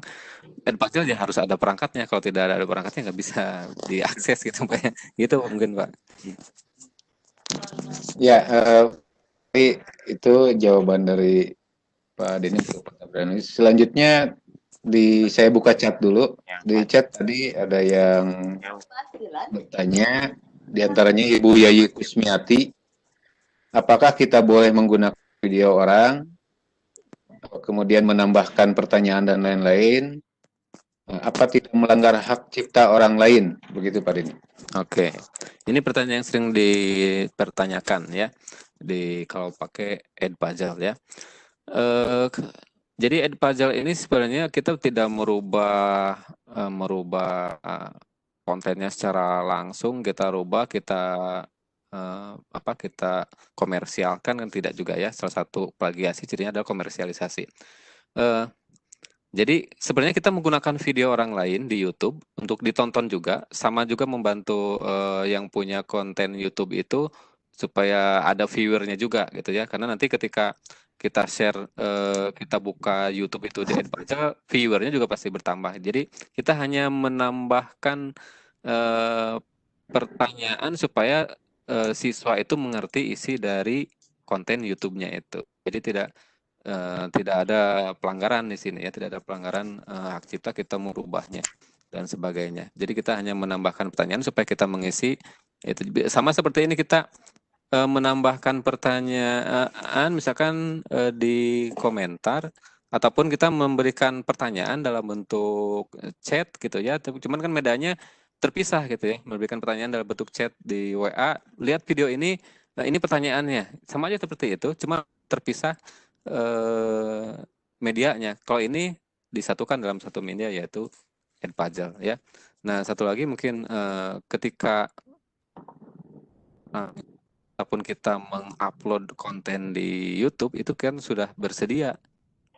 B: Edpuzzle ya harus ada perangkatnya. Kalau tidak ada perangkatnya nggak bisa diakses gitu Pak. Gitu mungkin Pak.
A: Ya, itu jawaban dari Pak Denny untuk pendapat. Selanjutnya saya buka chat dulu. Di chat tadi ada yang bertanya, diantaranya Ibu Yayi Kusmiati, apakah kita boleh menggunakan video orang, kemudian menambahkan pertanyaan dan lain-lain, apa tidak melanggar hak cipta orang lain, begitu Pak Denny?
B: Oke, ini pertanyaan yang sering dipertanyakan ya, kalau pakai Edpuzzle ya. Jadi Edpuzzle ini sebenarnya kita tidak merubah kontennya secara langsung, kita rubah, kita kita komersialkan, kan tidak juga ya. Salah satu plagiasi cirinya adalah komersialisasi. Jadi sebenarnya kita menggunakan video orang lain di YouTube untuk ditonton juga, sama juga membantu yang punya konten YouTube itu supaya ada viewernya juga gitu ya. Karena nanti ketika kita share, kita buka YouTube itu di Edpuzzle, viewernya juga pasti bertambah. Jadi kita hanya menambahkan pertanyaan supaya siswa itu mengerti isi dari konten YouTube-nya itu. Jadi tidak ada pelanggaran di sini ya, tidak ada pelanggaran hak cipta, kita merubahnya dan sebagainya. Jadi kita hanya menambahkan pertanyaan supaya kita mengisi itu. Sama seperti ini kita menambahkan pertanyaan misalkan di komentar, ataupun kita memberikan pertanyaan dalam bentuk chat gitu ya. Cuman kan medianya terpisah gitu ya, memberikan pertanyaan dalam bentuk chat di WA, lihat video ini pertanyaannya, sama aja seperti itu, cuma terpisah medianya. Kalau ini disatukan dalam satu media, yaitu Edpuzzle ya. Nah, satu lagi mungkin ketika ataupun kita mengupload konten di YouTube itu kan sudah bersedia.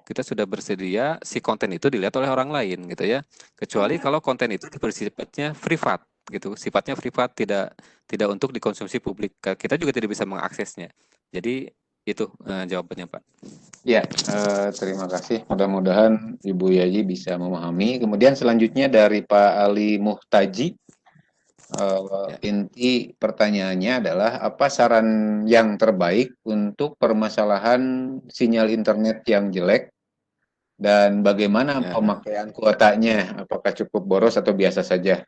B: Kita sudah bersedia si konten itu dilihat oleh orang lain gitu ya. Kecuali kalau konten itu bersifatnya privat gitu, sifatnya privat, tidak untuk dikonsumsi publik. Kita juga tidak bisa mengaksesnya. Jadi itu jawabannya Pak.
A: Ya, terima kasih. Mudah-mudahan Ibu Yayi bisa memahami. Kemudian selanjutnya dari Pak Ali Muhtaji, inti pertanyaannya adalah apa saran yang terbaik untuk permasalahan sinyal internet yang jelek dan bagaimana pemakaian kuotanya? Apakah cukup boros atau biasa saja?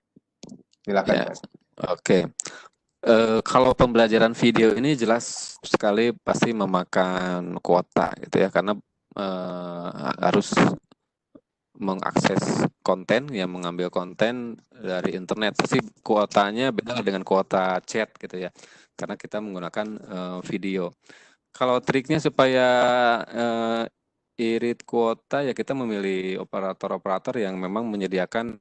A: Silakan Pak.
B: Oke. Kalau pembelajaran video ini jelas sekali pasti memakan kuota gitu ya, karena harus mengakses konten, yang mengambil konten dari internet, pasti kuotanya beda dengan kuota chat gitu ya, karena kita menggunakan video. Kalau triknya supaya irit kuota ya, kita memilih operator-operator yang memang menyediakan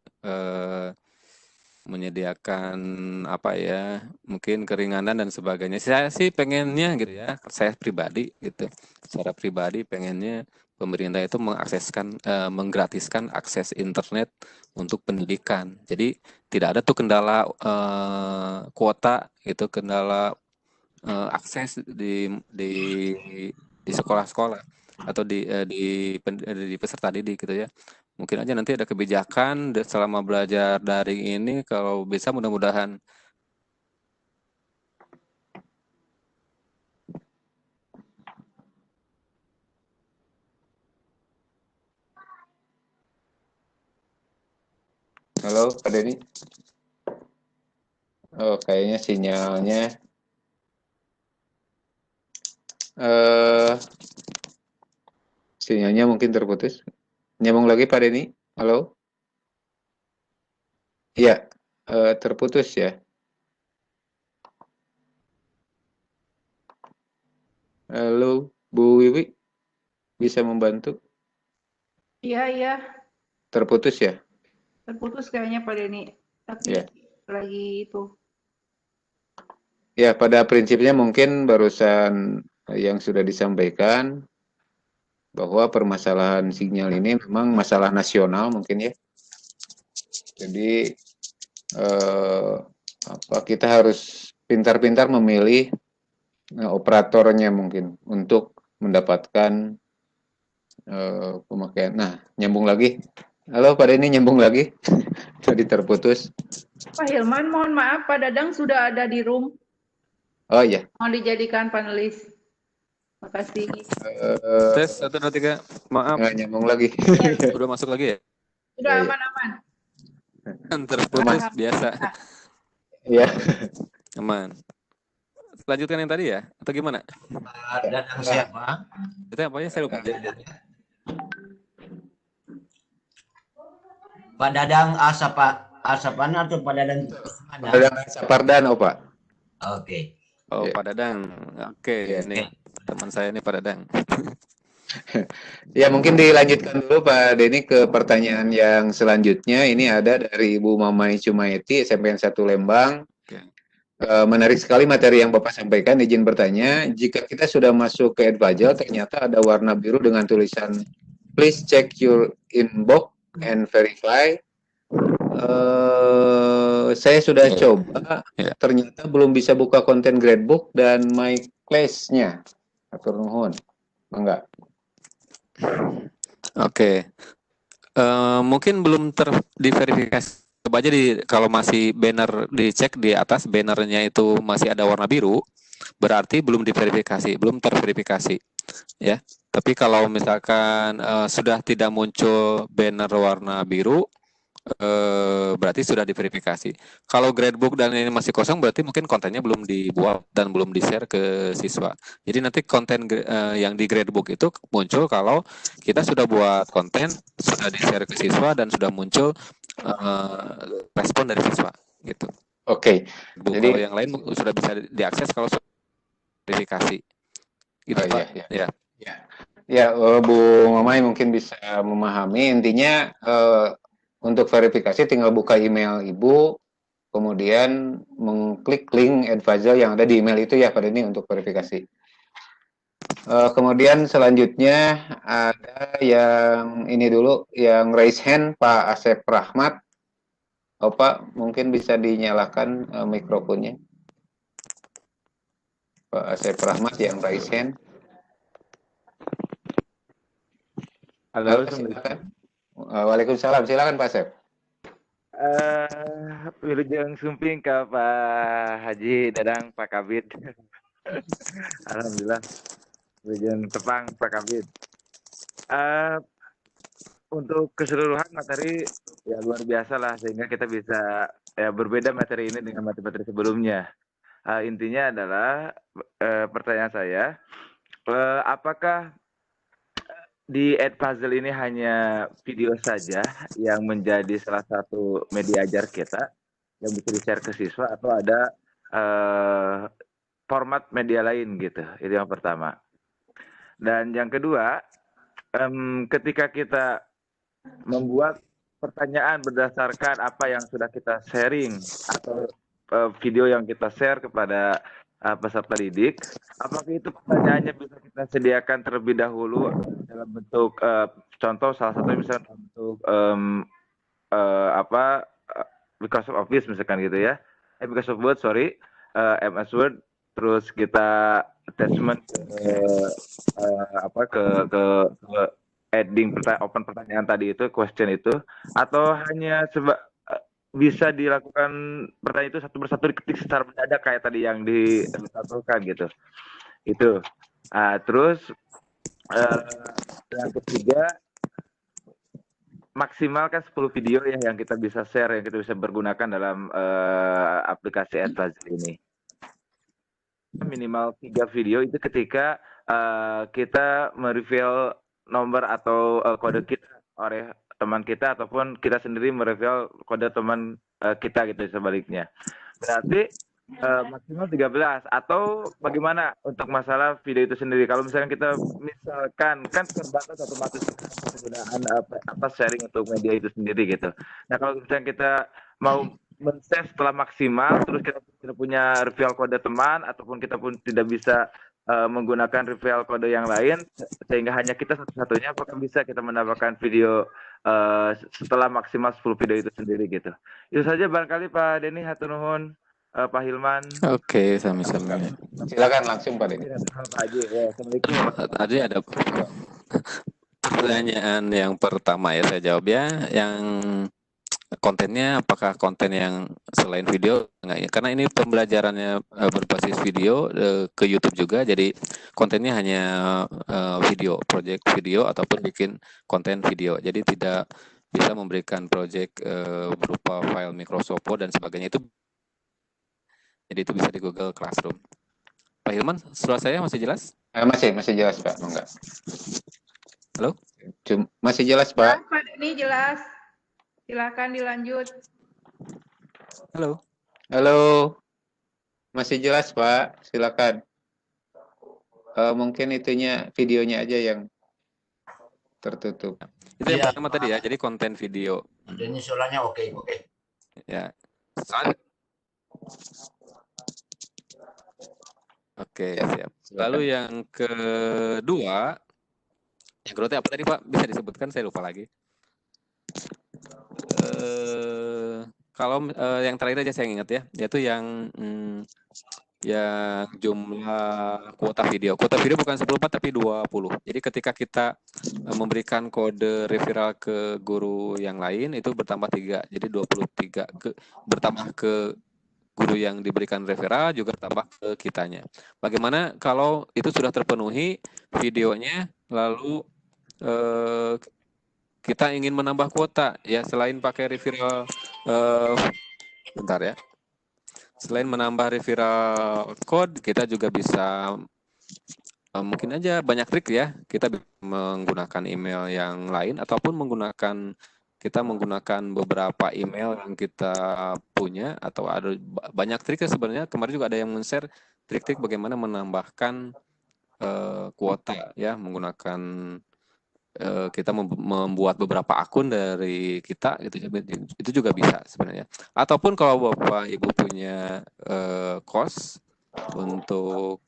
B: apa ya, mungkin keringanan dan sebagainya. Saya sih pengennya gitu ya, saya pribadi gitu, secara pribadi pengennya pemerintah itu menggratiskan akses internet untuk pendidikan. Jadi tidak ada tuh kendala kuota gitu, kendala akses di sekolah-sekolah atau di peserta didik gitu ya. Mungkin aja nanti ada kebijakan selama belajar daring ini, kalau bisa mudah-mudahan.
A: Halo Pak Denny. Oh, kayaknya sinyalnya mungkin terputus. Nyambung lagi Pak Denny. Halo. Iya, terputus ya. Halo, Bu Wiwi, bisa membantu?
C: Iya.
A: Terputus ya?
C: Terputus kayaknya Pak Denny. Tapi
A: Ya.
C: lagi itu.
A: Ya, pada prinsipnya mungkin barusan yang sudah disampaikan bahwa permasalahan sinyal ini memang masalah nasional mungkin ya. Jadi kita harus pintar-pintar memilih operatornya mungkin untuk mendapatkan pemakaian. Nah, nyambung lagi. Halo Pak Denny, nyambung lagi. Tadi terputus.
C: Pak Hilman, mohon maaf, Pak Dadang sudah ada di room.
A: Oh iya.
C: Mau dijadikan panelis. Makasih.
B: Tes 1 2 3. Maaf,
A: Nggak nyambung lagi.
B: udah masuk lagi ya?
C: Sudah
A: Iya.
C: aman-aman.
B: Terputus biasa.
A: Iya.
B: Aman. Lanjutkan yang tadi ya? Atau gimana?
E: Dan yang siapa?
B: Itu apa ya? Saya lupa.
E: Pak Dadang Asapan atau Pak Dadang mana?
A: Dadang Sapardan, Pak.
E: Oke.
B: Oh,
A: Iya.
B: Pak Dadang. Oke,
A: Iya.
B: ini teman saya nih Pak Dadang.
A: Ya, mungkin dilanjutkan dulu Pak Denny ke pertanyaan yang selanjutnya. Ini ada dari Ibu Mamai Cumaiti, SMPN 1 Lembang.
B: Oke.
A: Menarik sekali materi yang Bapak sampaikan. Izin bertanya, jika kita sudah masuk ke Advajal, ternyata ada warna biru dengan tulisan please check your inbox and verify. Saya sudah coba,
B: Ya.
A: ternyata belum bisa buka konten gradebook dan my class-nya. Atur nuhun. Enggak.
B: Oke. Mungkin belum diverifikasi. Coba aja kalau masih banner dicek di atas bannernya itu masih ada warna biru, berarti belum diverifikasi, belum terverifikasi, ya. Tapi kalau misalkan sudah tidak muncul banner warna biru, berarti sudah diverifikasi. Kalau gradebook dan ini masih kosong, berarti mungkin kontennya belum dibuat dan belum di-share ke siswa. Jadi nanti konten yang di gradebook itu muncul kalau kita sudah buat konten, sudah di-share ke siswa dan sudah muncul respon dari siswa, gitu.
A: Oke.
B: Jadi kalau yang lain sudah bisa diakses kalau sudah verifikasi. Gitu,
A: Oh,
B: Pak.
A: iya. Ya, Bu Mamai mungkin bisa memahami. Intinya untuk verifikasi tinggal buka email Ibu, kemudian mengklik link Advajal yang ada di email itu ya Pak Denny untuk verifikasi. Kemudian selanjutnya ada yang ini dulu, yang raise hand Pak Asep Rahmat. Pak, mungkin bisa dinyalakan mikrofonnya. Pak Asep Rahmat yang raise hand.
F: Halo,
A: silakan. Waalaikumsalam, silakan Pak Asep.
F: Wilujeng Sumping ke Pak Haji Dadang Pak Kabid. Alhamdulillah. Wilujeng Tepang Pak Kabid. Untuk keseluruhan materi ya luar biasa lah, sehingga kita bisa ya berbeda materi ini dengan materi sebelumnya. Intinya adalah pertanyaan saya, apakah di Advajal ini hanya video saja yang menjadi salah satu media ajar kita yang bisa di-share ke siswa, atau ada format media lain gitu? Itu yang pertama. Dan yang kedua, ketika kita membuat pertanyaan berdasarkan apa yang sudah kita sharing atau video yang kita share kepada peserta didik, apakah itu pertanyaannya bisa kita sediakan terlebih dahulu dalam bentuk contoh, salah satunya misalnya dalam bentuk Microsoft Office misalkan gitu ya, Microsoft Word, MS Word, terus kita attachment ke adding open pertanyaan tadi itu, question itu, atau hanya bisa dilakukan pertanyaan itu satu persatu diketik secara mendadak kayak tadi yang disatukan gitu. Itu. Terus yang ketiga, maksimalkan 10 video ya yang kita bisa share, yang kita bisa pergunakan dalam aplikasi Advajal ini. Minimal 3 video itu ketika kita mereveal nomor atau kode kita oleh teman kita, ataupun kita sendiri mereveal kode teman kita gitu sebaliknya. Berarti maksimal 13, atau bagaimana untuk masalah video itu sendiri? Kalau misalkan kita kan terbatas otomatis penggunaan sharing untuk media itu sendiri gitu. Nah, kalau misalkan kita mau men-test setelah maksimal, terus kita tidak punya reveal kode teman, ataupun kita pun tidak bisa menggunakan reveal kode yang lain, sehingga hanya kita satu-satunya, apakah bisa kita mendapatkan video setelah maksimal 10 video itu sendiri gitu? Itu saja barangkali Pak Denny, hatur nuhun. Pak Hilman.
B: Oke, sami-sami.
A: Silakan langsung Pak Denny.
F: Pak Haji, ya, Assalamualaikum.
B: Tadi ada pertanyaan yang pertama ya, saya jawab ya. Yang kontennya apakah konten yang selain video enggak ya? Karena ini pembelajarannya berbasis video ke YouTube juga, jadi kontennya hanya video, project video ataupun bikin konten video. Jadi tidak bisa memberikan project berupa file Microsoft Word dan sebagainya itu. Jadi itu bisa di Google Classroom. Pak Hilman, suara saya masih jelas?
A: Masih jelas Pak, enggak.
B: Halo?
A: Masih jelas Pak.
C: Pak Denny jelas. Silakan dilanjut.
B: Halo.
A: Halo. Masih jelas Pak, silakan. Mungkin itunya videonya aja yang tertutup.
B: Itu yang
E: Iya.
B: pertama tadi ya, jadi konten video.
E: Ini suaranya oke.
B: Ya. Oke, siap. Lalu yang kedua apa tadi Pak? Bisa disebutkan, saya lupa lagi. Kalau yang terakhir aja saya ingat ya, yaitu yang jumlah kuota video. Kuota video bukan 10 tapi 20. Jadi ketika kita memberikan kode referral ke guru yang lain itu bertambah 3. Jadi 23 bertambah ke guru yang diberikan referral juga tambah ke kitanya. Bagaimana kalau itu sudah terpenuhi videonya lalu kita ingin menambah kuota ya, selain pakai referral bentar ya. Selain menambah referral code, kita juga bisa mungkin aja banyak trik ya. Kita bisa menggunakan email yang lain ataupun menggunakan beberapa email yang kita punya, atau ada banyak triknya sebenarnya. Kemarin juga ada yang men-share trik-trik bagaimana menambahkan kuota ya, menggunakan kita membuat beberapa akun dari kita gitu, itu juga bisa sebenarnya. Ataupun kalau Bapak Ibu punya cost untuk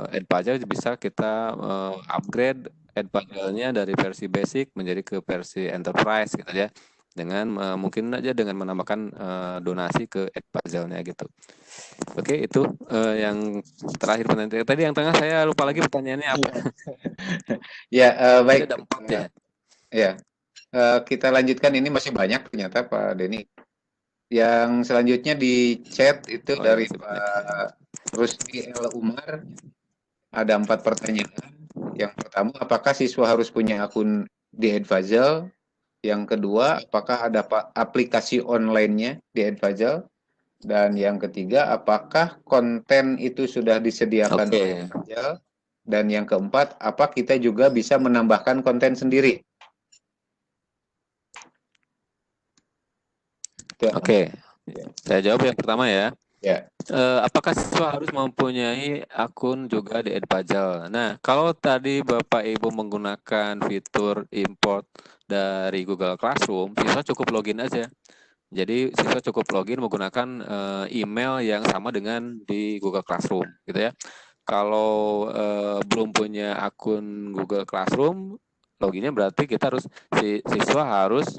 B: Edpuzzle, bisa kita upgrade Edpuzzle-nya dari versi basic menjadi ke versi enterprise gitu ya, dengan mungkin aja dengan menambahkan donasi ke Edpuzzle-nya gitu. Oke, itu yang terakhir pertanyaan. Tadi yang tengah saya lupa lagi pertanyaannya apa.
A: Ya, baik.
B: Ada 4 ya.
A: Ya, kita lanjutkan, ini masih banyak ternyata Pak Denny. Yang selanjutnya di chat itu dari Pak Rusdi L. Umar, ada 4 pertanyaan. Yang pertama, apakah siswa harus punya akun di Edpuzzle? Yang kedua, apakah ada aplikasi online-nya di Edpuzzle? Dan yang ketiga, apakah konten itu sudah disediakan di Edpuzzle? Dan yang keempat, apa kita juga bisa menambahkan konten sendiri?
B: Oke, saya jawab yang pertama ya.
A: Ya.
B: Apakah siswa harus mempunyai akun juga di Edpuzzle? Nah, kalau tadi Bapak Ibu menggunakan fitur import dari Google Classroom, siswa cukup login aja. Jadi siswa cukup login menggunakan email yang sama dengan di Google Classroom, gitu ya. Kalau belum punya akun Google Classroom, loginnya berarti siswa harus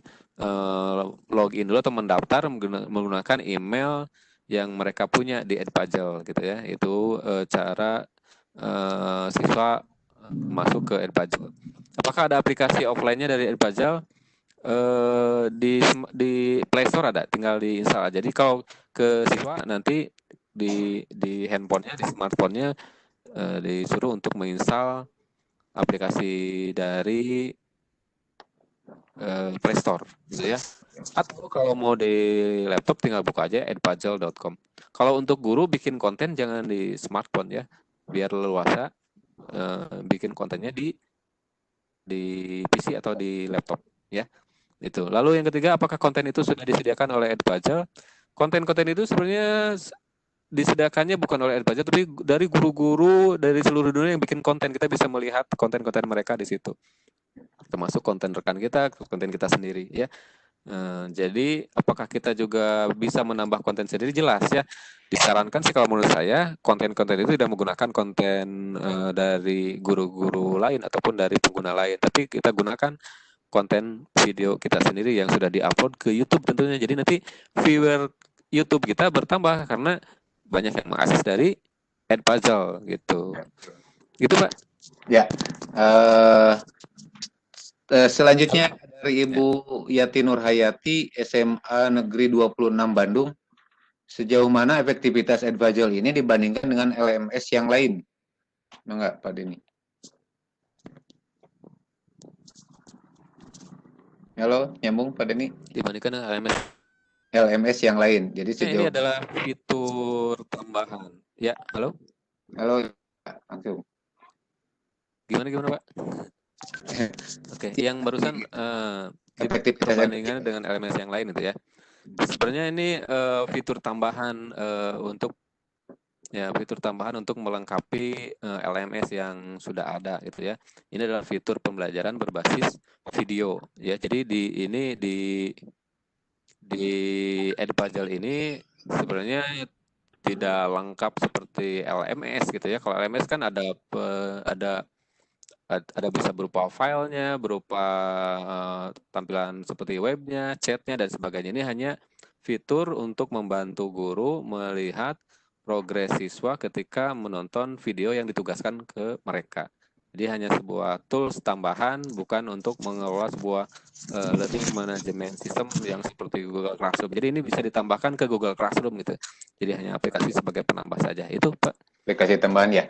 B: login dulu atau mendaftar menggunakan email yang mereka punya di Edpuzzle gitu ya. Itu cara siswa masuk ke Edpuzzle. Apakah ada aplikasi offline-nya dari Edpuzzle? Di Play Store ada, tinggal diinstal aja. Jadi kalau ke siswa nanti di handphonenya, di smartphone-nya disuruh untuk menginstal aplikasi dari Play Store gitu ya. Atau kalau mau di laptop tinggal buka aja edpuzzle.com. Kalau untuk guru bikin konten jangan di smartphone ya, biar leluasa bikin kontennya di PC atau di laptop ya. Itu. Lalu yang ketiga, apakah konten itu sudah disediakan oleh Edpuzzle? Konten-konten itu sebenarnya disediakannya bukan oleh Edpuzzle, tapi dari guru-guru dari seluruh dunia yang bikin konten. Kita bisa melihat konten-konten mereka di situ, termasuk konten rekan kita, konten kita sendiri ya. Jadi apakah kita juga bisa menambah konten sendiri? Jelas ya. Disarankan sih kalau menurut saya konten-konten itu tidak menggunakan konten dari guru-guru lain ataupun dari pengguna lain, tapi kita gunakan konten video kita sendiri yang sudah diupload ke YouTube tentunya. Jadi nanti viewer YouTube kita bertambah karena banyak yang mengakses dari Edpuzzle gitu. Gitu Pak.
A: Ya. Selanjutnya ada Dari Ibu Yati Nurhayati, SMA Negeri 26 Bandung, sejauh mana efektivitas Edvajal ini dibandingkan dengan LMS yang lain? Enggak, Pak Denny. Halo, nyambung Pak Denny?
B: Dibandingkan dengan LMS.
A: LMS yang lain. Jadi
B: Ini
A: sejauh
B: adalah fitur tambahan. Ya, halo?
A: Halo, langsung.
B: Gimana Pak? Oke, yang barusan
A: Efektivitas
B: perbandingan dengan LMS yang lain itu ya. Sebenarnya ini fitur tambahan untuk melengkapi LMS yang sudah ada gitu ya. Ini adalah fitur pembelajaran berbasis video ya. Jadi di Edpuzzle ini sebenarnya tidak lengkap seperti LMS gitu ya. Kalau LMS kan ada bisa berupa filenya, berupa tampilan seperti webnya, chatnya dan sebagainya. Ini hanya fitur untuk membantu guru melihat progres siswa ketika menonton video yang ditugaskan ke mereka. Jadi hanya sebuah tools tambahan, bukan untuk mengelola sebuah learning management system yang seperti Google Classroom. Jadi ini bisa ditambahkan ke Google Classroom gitu. Jadi hanya aplikasi sebagai penambah saja. Itu Pak.
A: aplikasi tambahan ya.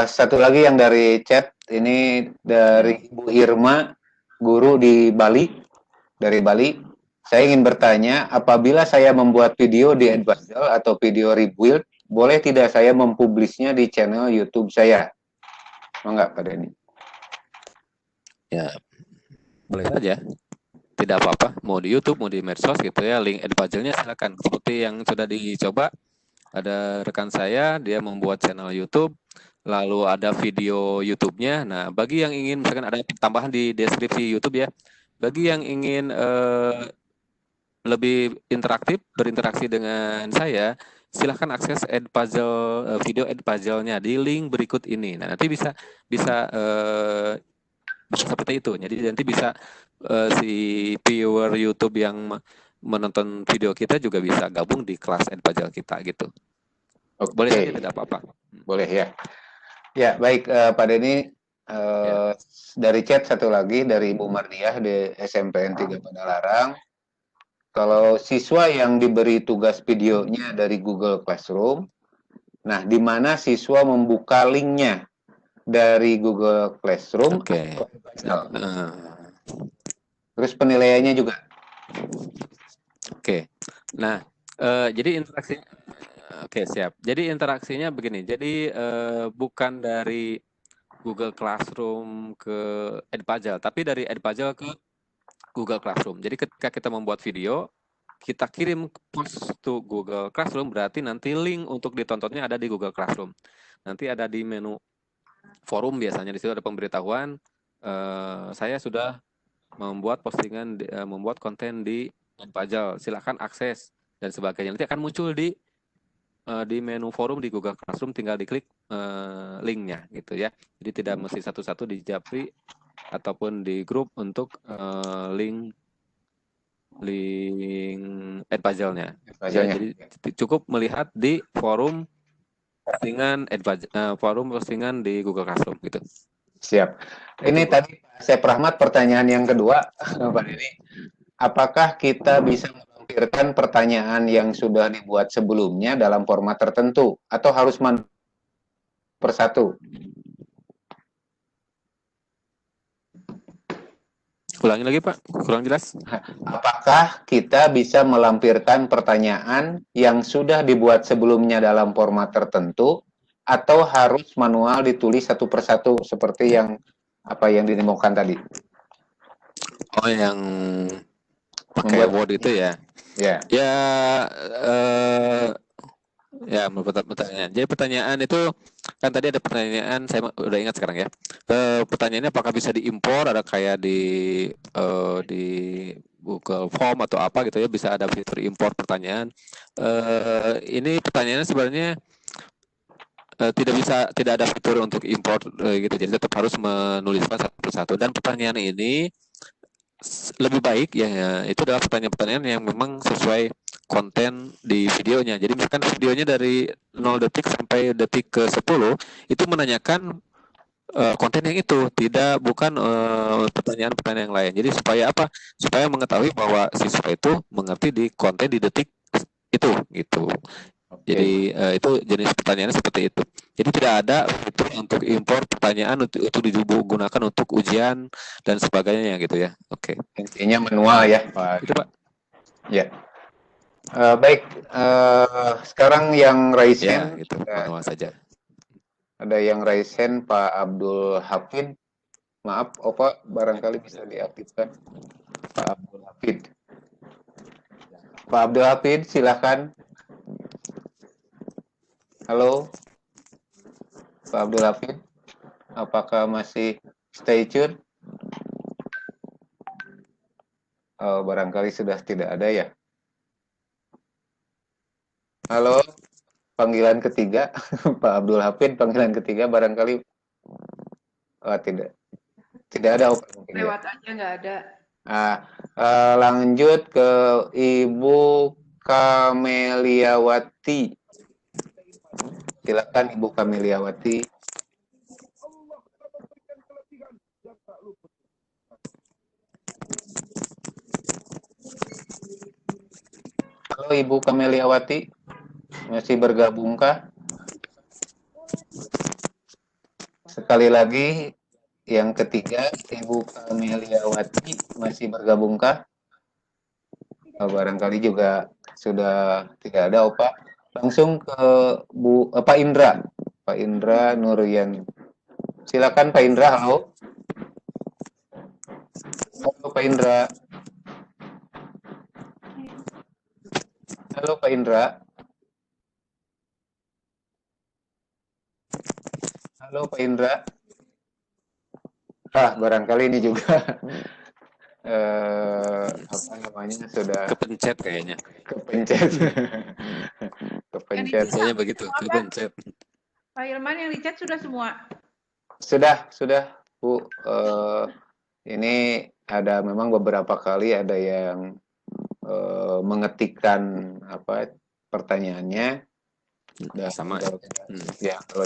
A: Satu lagi yang dari chat, ini dari Ibu Irma, guru di Bali, dari Bali. Saya ingin bertanya, apabila saya membuat video di Edpuzzle atau video rebuild, boleh tidak saya mempublisnya di channel YouTube saya? Enggak, Pak Denny?
B: Ya, boleh saja. Tidak apa-apa, mau di YouTube, mau di medsos gitu ya, link Edpuzzle-nya silakan. Seperti yang sudah dicoba, ada rekan saya, dia membuat channel YouTube, lalu ada video YouTube-nya. Nah, bagi yang ingin, misalkan ada tambahan di deskripsi YouTube ya, bagi yang ingin lebih interaktif, berinteraksi dengan saya, silahkan akses Edpuzzle, video Edpuzzle-nya di link berikut ini. Nah, nanti bisa seperti itu. Jadi nanti bisa si viewer YouTube yang menonton video kita juga bisa gabung di kelas Edpuzzle kita gitu.
A: Oke.
B: Boleh saja, tidak apa-apa.
A: Boleh ya. Ya, baik Pak Denny. Dari chat satu lagi dari Ibu Mardiah di SMPN 3 Padalarang. Kalau siswa yang diberi tugas videonya dari Google Classroom, nah di mana siswa membuka linknya dari Google Classroom,
B: Oke.
A: Terus penilaiannya juga.
B: Oke. Nah, jadi interaksi. Oke, siap. Jadi interaksinya begini. Jadi bukan dari Google Classroom ke Edpuzzle, tapi dari Edpuzzle ke Google Classroom. Jadi ketika kita membuat video, kita kirim post to Google Classroom, berarti nanti link untuk ditontonnya ada di Google Classroom. Nanti ada di menu forum, biasanya di situ ada pemberitahuan, saya sudah membuat postingan, membuat konten di Edpuzzle, silakan akses dan sebagainya. Nanti akan muncul di menu forum di Google Classroom, tinggal diklik linknya gitu ya. Jadi tidak mesti satu-satu di Japri ataupun di grup untuk link Edpuzzle-nya. Ya, jadi cukup melihat di forum postingan postingan di Google Classroom gitu.
A: Siap. Ini tadi Chef Rahmat, pertanyaan yang kedua, Pak Denny. Apakah kita bisa melampirkan pertanyaan yang sudah dibuat sebelumnya dalam format tertentu atau harus persatu?
B: Ulangi lagi Pak, kurang jelas.
A: Apakah kita bisa melampirkan pertanyaan yang sudah dibuat sebelumnya dalam format tertentu atau harus manual ditulis satu persatu seperti yang didemokan tadi?
B: Oh, yang pakai Word itu ya?
A: Ya.
B: Ya, pertanyaan. Jadi pertanyaan itu kan tadi ada pertanyaan, saya udah ingat sekarang ya. Pertanyaannya apakah bisa diimpor, ada kayak di Google Form atau apa gitu ya, bisa ada fitur import pertanyaan. Ini pertanyaannya sebenarnya tidak ada fitur untuk import gitu, jadi tetap harus menuliskan satu persatu. Dan pertanyaan ini lebih baik ya itu adalah pertanyaan-pertanyaan yang memang sesuai konten di videonya. Jadi misalkan videonya dari 0 detik sampai detik ke 10 itu menanyakan konten yang itu, bukan pertanyaan-pertanyaan yang lain. Jadi supaya apa? Supaya mengetahui bahwa siswa itu mengerti di konten di detik itu gitu. Jadi itu jenis pertanyaannya seperti itu. Jadi tidak ada fitur untuk impor pertanyaan untuk digunakan untuk ujian dan sebagainya gitu ya. Oke.
A: Intinya manual ya, Pak.
B: Itu Pak.
A: Ya. Baik. Sekarang yang raise
B: Ya,
A: hand,
B: gitu. Manual saja.
A: ada yang raise hand Pak Abdul Hafid. Maaf, Opa, barangkali bisa diaktifkan. Pak Abdul Hafid. Pak Abdul Hafid, silakan. Halo, Pak Abdul Hafid. Apakah masih stay tune? Barangkali sudah tidak ada ya. Halo, panggilan ketiga, Pak Abdul Hafid, panggilan ketiga barangkali tidak ada. Mungkin
C: Lewat
A: ya.
C: aja nggak ada.
A: Lanjut ke Ibu Kameliawati. Silakan Ibu Kameliawati. Halo Ibu Kameliawati, masih bergabungkah? Sekali lagi, yang ketiga, Ibu Kameliawati masih bergabungkah? Barangkali juga sudah tidak ada, Opa. Langsung ke Pak Indra. Pak Indra Nuryan. Silakan Pak Indra, halo. Halo Pak Indra. Halo Pak Indra. Halo Pak Indra. Barangkali ini juga apa namanya sudah
B: kepencet kayaknya.
A: Kepencet.
B: Biasanya begitu, kepencet.
C: Pak Hilman yang di chat sudah semua.
A: Sudah Bu. Ini ada memang beberapa kali ada yang mengetikkan pertanyaannya dan
B: sama
A: kalau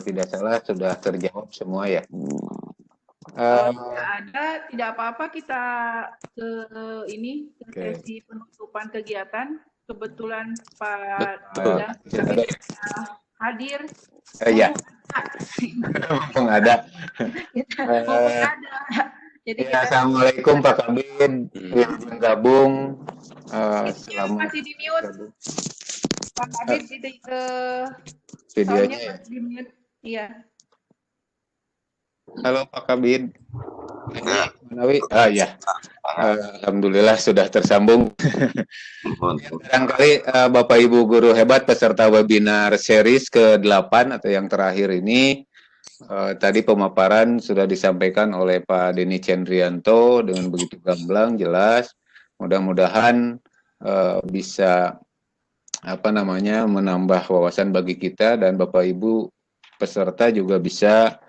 A: tidak salah sudah terjawab semua ya.
C: Kalau tidak ada, tidak apa-apa kita ke sesi penutupan kegiatan. Kebetulan Pak Dadang hadir.
A: Ya. Mumpung ada.
C: Jadi
A: Assalamualaikum Pak Kabid yang bergabung.
C: Masih di mute. Pak Kabid
A: videonya ya.
C: Di mute. Iya.
A: Halo Pak Kabid. Manawi. Ya. Alhamdulillah sudah tersambung. Barangkali Bapak Ibu guru hebat peserta webinar series ke-8 atau yang terakhir ini. Tadi pemaparan sudah disampaikan oleh Pak Denny Cendrianto dengan begitu gamblang, jelas. Mudah-mudahan bisa menambah wawasan bagi kita dan Bapak Ibu peserta juga bisa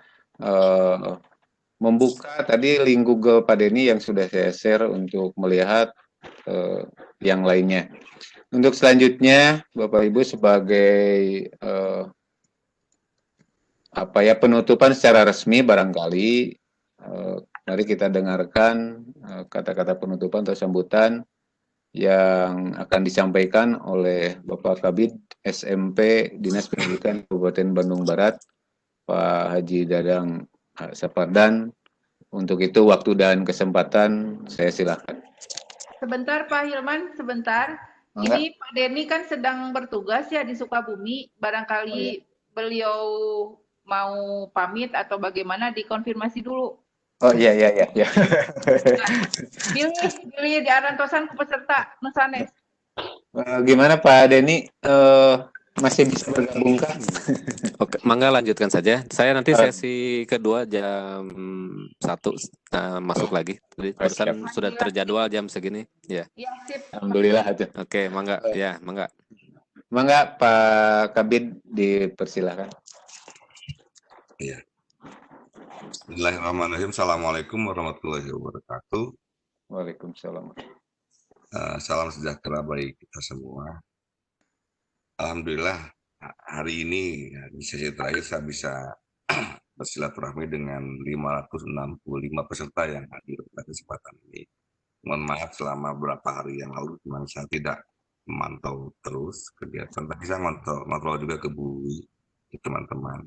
A: membuka tadi link Google Pak Denny yang sudah saya share untuk melihat yang lainnya. Untuk selanjutnya, Bapak Ibu sebagai penutupan secara resmi barangkali mari kita dengarkan kata-kata penutupan atau sambutan yang akan disampaikan oleh Bapak Kabid SMP Dinas Pendidikan Kabupaten Bandung Barat Pak Haji Dadang Sapardan. Untuk itu waktu dan kesempatan saya silakan.
C: Sebentar Pak Hilman, sebentar. Ini Pak Denny kan sedang bertugas ya di Sukabumi. Barangkali beliau mau pamit atau bagaimana, dikonfirmasi dulu.
A: Oh iya.
C: Pilih di arantosan ke peserta Nusanes.
A: Gimana Pak Denny, masih bisa bergabung kan?
B: Oke, mangga lanjutkan saja. Saya nanti sesi kedua jam 1 masuk lagi. Jadi barusan sudah terjadwal jam segini. Ya.
C: Iya, sip.
A: Alhamdulillah.
B: Oke, mangga. Ya, mangga.
A: Mangga Pak Kabid dipersilakan.
G: Iya. Bismillahirrahmanirrahim. Assalamualaikum warahmatullahi wabarakatuh.
A: Waalaikumsalam.
G: Salam sejahtera bagi kita semua. Alhamdulillah hari ini di sesi terakhir saya bisa bersilaturahmi dengan 565 peserta yang hadir pada kesempatan ini. Mohon maaf selama beberapa hari yang lalu memang saya tidak memantau terus kegiatan, tapi saya kontrol juga ke Bu Wiwi, ke teman-teman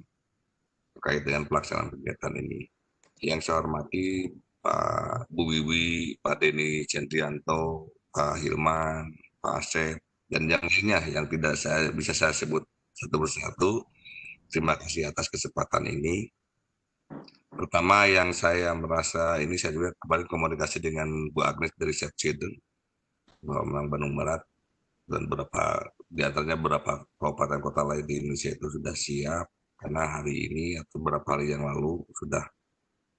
G: terkait dengan pelaksanaan kegiatan ini. Yang saya hormati Pak Bu Wiwi, Pak Denny Centrianto, Pak Hilman, Pak Asep, dan yang lainnya yang tidak bisa saya sebut satu persatu. Terima kasih atas kesempatan ini. Pertama yang saya merasa ini, saya juga kemarin komunikasi dengan Bu Agnes dari Sepsidon, Bandung Barat, dan di antaranya beberapa kabupaten kota lain di Indonesia itu sudah siap, karena hari ini atau beberapa hari yang lalu sudah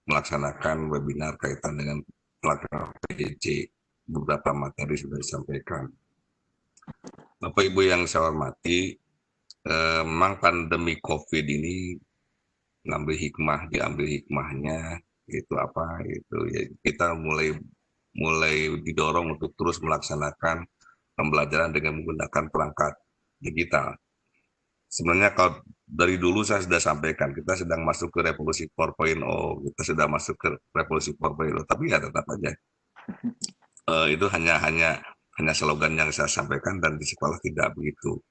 G: melaksanakan webinar kaitan dengan pelaksanaan PJJ. Beberapa materi sudah disampaikan. Bapak Ibu yang saya hormati, memang pandemi COVID ini diambil hikmahnya itu apa itu ya, kita mulai didorong untuk terus melaksanakan pembelajaran dengan menggunakan perangkat digital. Sebenarnya kalau dari dulu saya sudah sampaikan, kita sedang masuk ke revolusi 4.0, kita sudah masuk ke revolusi 4.0, tapi ya tetap aja itu hanya slogan yang saya sampaikan, dan di sekolah tidak begitu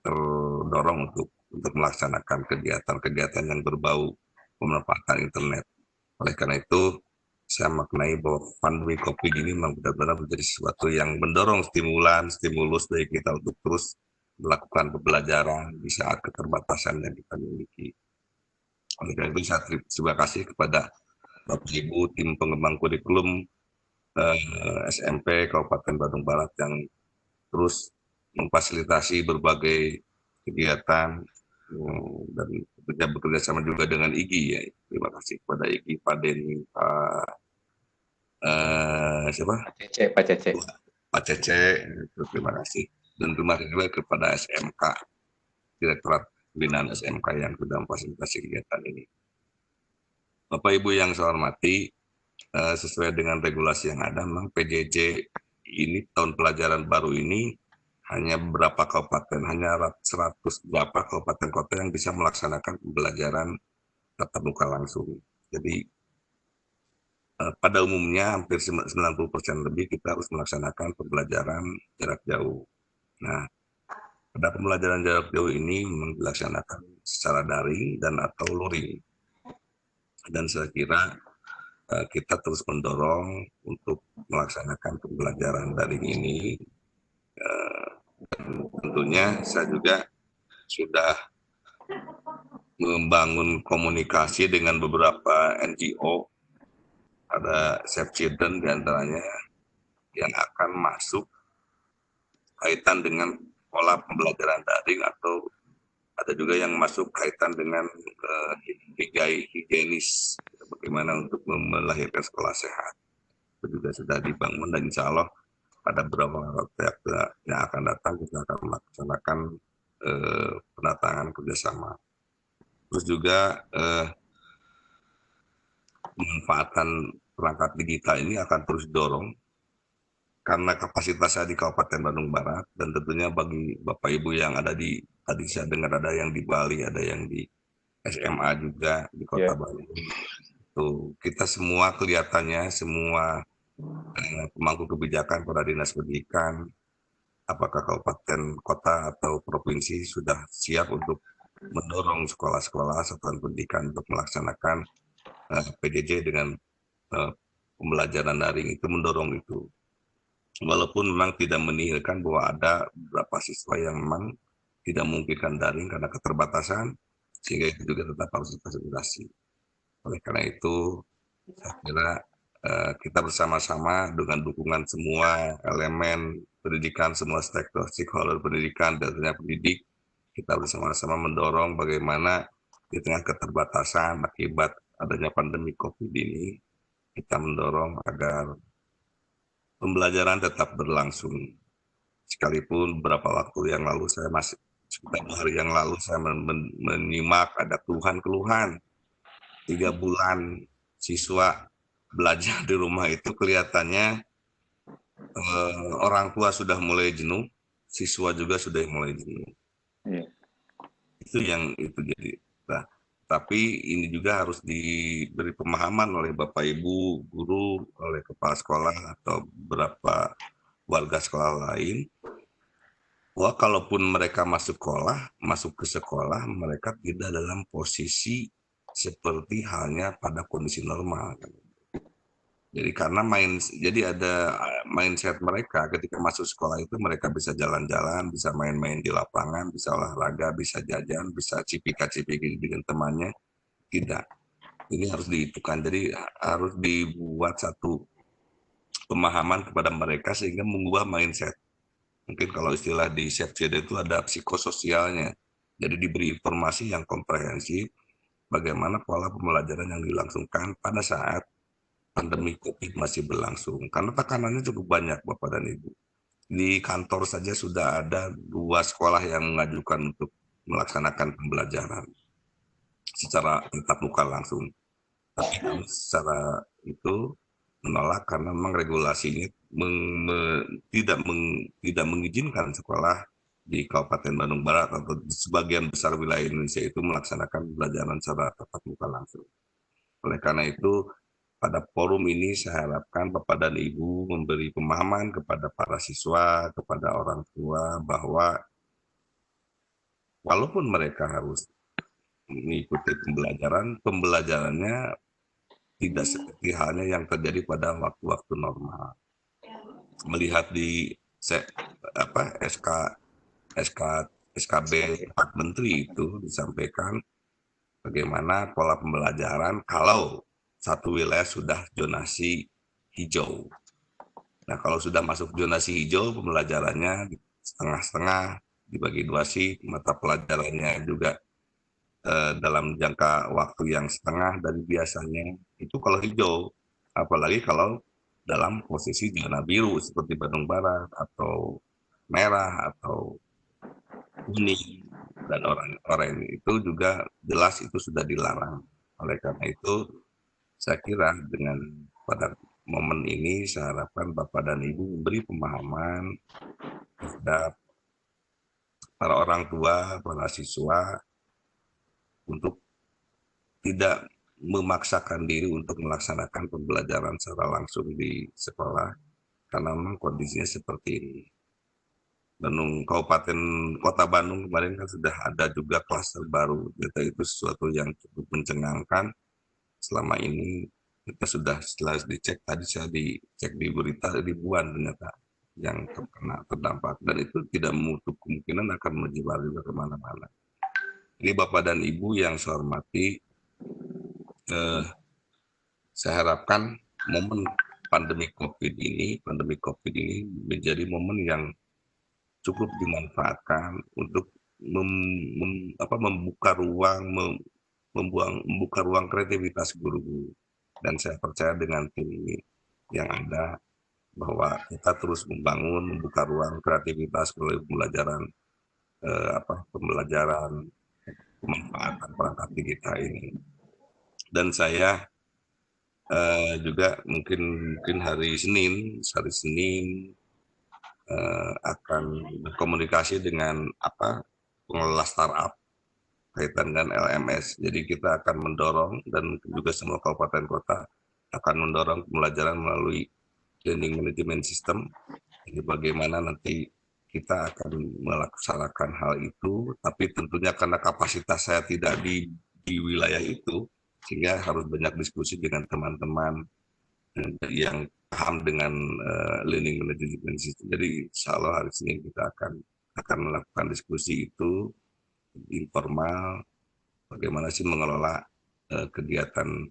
G: terdorong untuk melaksanakan kegiatan-kegiatan yang berbau pemanfaatan internet. Oleh karena itu, saya maknai bahwa pandemi COVID ini memang benar-benar menjadi sesuatu yang mendorong stimulus dari kita untuk terus melakukan pembelajaran di saat keterbatasan yang kita miliki. Oleh karena itu, saya terima kasih kepada Bapak Ibu tim pengembang kurikulum SMP Kabupaten Bandung Barat yang terus memfasilitasi berbagai kegiatan dan bekerja sama juga dengan IGI ya. Terima kasih kepada IGI, Pak Denny, Pak Cece, terima kasih. Dan terima kasih juga kepada SMK, Direktorat Pembinaan SMK yang sudah memfasilitasi kegiatan ini. Bapak Ibu yang saya hormati, sesuai dengan regulasi yang ada, memang PJJ ini tahun pelajaran baru ini hanya beberapa kabupaten, hanya 100 berapa kabupaten kota yang bisa melaksanakan pembelajaran tatap muka langsung. Jadi pada umumnya hampir 90% lebih kita harus melaksanakan pembelajaran jarak jauh. Nah, pada pembelajaran jarak jauh ini dilaksanakan secara daring dan atau luring. Dan saya kira kita terus mendorong untuk melaksanakan pembelajaran daring ini. Dan tentunya saya juga sudah membangun komunikasi dengan beberapa NGO, ada Sepsidon diantaranya yang akan masuk kaitan dengan pola pembelajaran daring, atau ada juga yang masuk kaitan dengan higienis, bagaimana untuk melahirkan sekolah sehat. Itu juga sudah dibangun, dan insya Allah pada beberapa waktu yang akan datang kita akan melaksanakan penatangan kerjasama. Terus juga pemanfaatan perangkat digital ini akan terus didorong karena kapasitasnya di Kabupaten Bandung Barat, dan tentunya bagi Bapak Ibu yang ada tadi saya dengar ada yang di Bali, ada yang di SMA juga di Kota Bali. Tuh, kita semua kelihatannya semua pemangku kebijakan pada dinas pendidikan, apakah kabupaten, kota atau provinsi sudah siap untuk mendorong sekolah-sekolah satuan pendidikan untuk melaksanakan PJJ dengan pembelajaran daring, itu mendorong itu. Walaupun memang tidak menihilkan bahwa ada beberapa siswa yang memang tidak memungkinkan daring karena keterbatasan, sehingga itu juga tetap harus difasilitasi. Oleh karena itu, saya kira kita bersama-sama dengan dukungan semua elemen pendidikan, semua stakeholder pendidikan, dan tentunya pendidik, kita bersama-sama mendorong bagaimana di tengah keterbatasan akibat adanya pandemi COVID ini, kita mendorong agar pembelajaran tetap berlangsung. Sekalipun beberapa waktu yang lalu beberapa hari yang lalu saya menyimak ada keluhan 3 bulan siswa belajar di rumah itu kelihatannya orang tua sudah mulai jenuh, siswa juga sudah mulai jenuh. Itu jadi. Nah, Tapi ini juga harus diberi pemahaman oleh Bapak Ibu guru, oleh kepala sekolah atau beberapa warga sekolah lain, bahwa kalaupun mereka masuk ke sekolah, mereka tidak dalam posisi seperti halnya pada kondisi normal. Jadi karena jadi ada mindset mereka ketika masuk sekolah itu mereka bisa jalan-jalan, bisa main-main di lapangan, bisa olahraga, bisa jajan, bisa cipika-cipiki dengan temannya. Tidak. Ini harus dihitungkan. Jadi harus dibuat satu pemahaman kepada mereka sehingga mengubah mindset. Mungkin kalau istilah di CFCD itu ada psikososialnya. Jadi diberi informasi yang komprehensif bagaimana pola pembelajaran yang dilangsungkan pada saat pandemi COVID masih berlangsung. Karena tekanannya cukup banyak Bapak dan Ibu. Di kantor saja sudah ada 2 sekolah yang mengajukan untuk melaksanakan pembelajaran secara tatap muka langsung. Tapi kami secara itu menolak karena memang regulasinya tidak mengizinkan sekolah di Kabupaten Bandung Barat atau di sebagian besar wilayah Indonesia itu melaksanakan pembelajaran secara tatap muka langsung. Oleh karena itu, pada forum ini saya harapkan Bapak dan Ibu memberi pemahaman kepada para siswa, kepada orang tua bahwa walaupun mereka harus mengikuti pembelajarannya tidak seperti halnya yang terjadi pada waktu-waktu normal. Melihat di SKB 4 Menteri itu disampaikan bagaimana pola pembelajaran kalau satu wilayah sudah zonasi hijau. Nah, kalau sudah masuk zonasi hijau, pembelajarannya setengah-setengah, dibagi 2 shift, mata pelajarannya juga dalam jangka waktu yang setengah dari biasanya. Itu kalau hijau, apalagi kalau dalam posisi zona biru seperti Bandung Barat atau merah atau kuning dan oranye itu juga jelas itu sudah dilarang. Oleh karena itu, saya kira dengan pada momen ini saya harapkan Bapak dan Ibu memberi pemahaman terhadap para orang tua, para siswa untuk tidak memaksakan diri untuk melaksanakan pembelajaran secara langsung di sekolah karena memang kondisinya seperti ini. Kota Bandung kemarin kan sudah ada juga klaster baru, itu sesuatu yang cukup mencengangkan. Selama ini kita sudah setelah dicek tadi saya dicek di berita ribuan ternyata yang terdampak dan itu tidak menutup kemungkinan akan menyebar juga kemana-mana. Ini Bapak dan Ibu yang saya hormati, saya harapkan momen pandemi COVID ini menjadi momen yang cukup dimanfaatkan untuk membuka ruang kreativitas guru-guru. Dan saya percaya dengan tim ini yang ada bahwa kita terus membuka ruang kreativitas melalui pembelajaran pemanfaatan perangkat digital ini. Dan saya juga mungkin hari Senin akan berkomunikasi dengan pengelola startup kaitan dengan LMS. Jadi kita akan mendorong dan juga semua kabupaten kota akan mendorong pembelajaran melalui learning management system. Jadi bagaimana nanti kita akan melaksanakan hal itu, tapi tentunya karena kapasitas saya tidak di wilayah itu, sehingga harus banyak diskusi dengan teman-teman yang paham dengan learning management system. Jadi insya Allah hari Senin kita akan melakukan diskusi itu informal, bagaimana sih mengelola kegiatan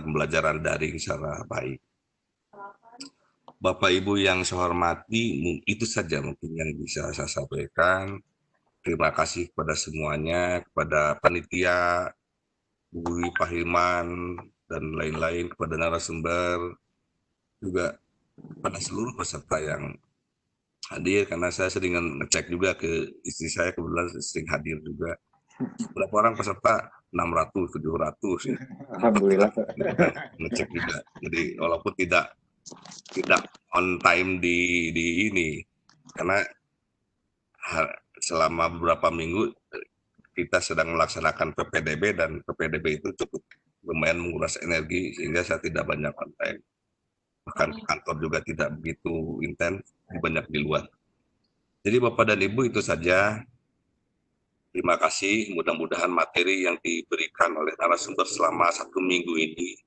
G: pembelajaran daring secara baik. Bapak Ibu yang saya hormati, itu saja mungkin yang bisa saya sampaikan. Terima kasih kepada semuanya, kepada panitia, Bu Pak Hilman, dan lain-lain, kepada narasumber, juga pada seluruh peserta yang hadir, karena saya sering ngecek juga ke istri saya, kebetulan sering hadir juga. Berapa orang peserta? 600, 700.
A: Alhamdulillah.
G: Ngecek juga. Jadi walaupun tidak on time di ini, karena selama beberapa minggu kita sedang melaksanakan PPDB dan PPDB itu cukup lumayan menguras energi sehingga saya tidak banyak konten. Bahkan kantor juga tidak begitu intens, banyak di luar. Jadi Bapak dan Ibu itu saja. Terima kasih, mudah-mudahan materi yang diberikan oleh narasumber selama 1 minggu ini,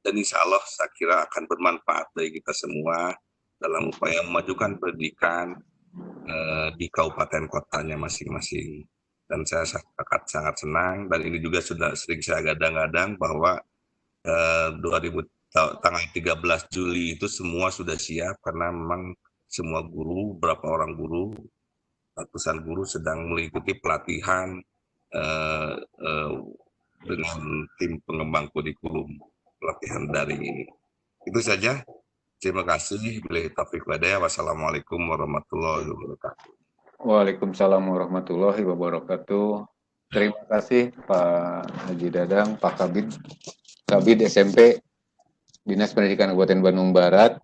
G: dan insya Allah saya kira akan bermanfaat bagi kita semua dalam upaya memajukan pendidikan di kabupaten kotanya masing-masing. Dan saya sangat senang, dan ini juga sudah sering saya gadang-gadang bahwa tanggal 13 Juli itu semua sudah siap, karena memang semua guru, beberapa orang guru, ratusan guru sedang mengikuti pelatihan dengan tim pengembang kurikulum pelatihan daring ini. Itu saja. Terima kasih. Billahi taufiq walhidayah. Wassalamualaikum warahmatullahi wabarakatuh.
A: Waalaikumsalam warahmatullahi wabarakatuh. Terima kasih Pak Haji Dadang, Pak Kabid SMP Dinas Pendidikan Kabupaten Bandung Barat,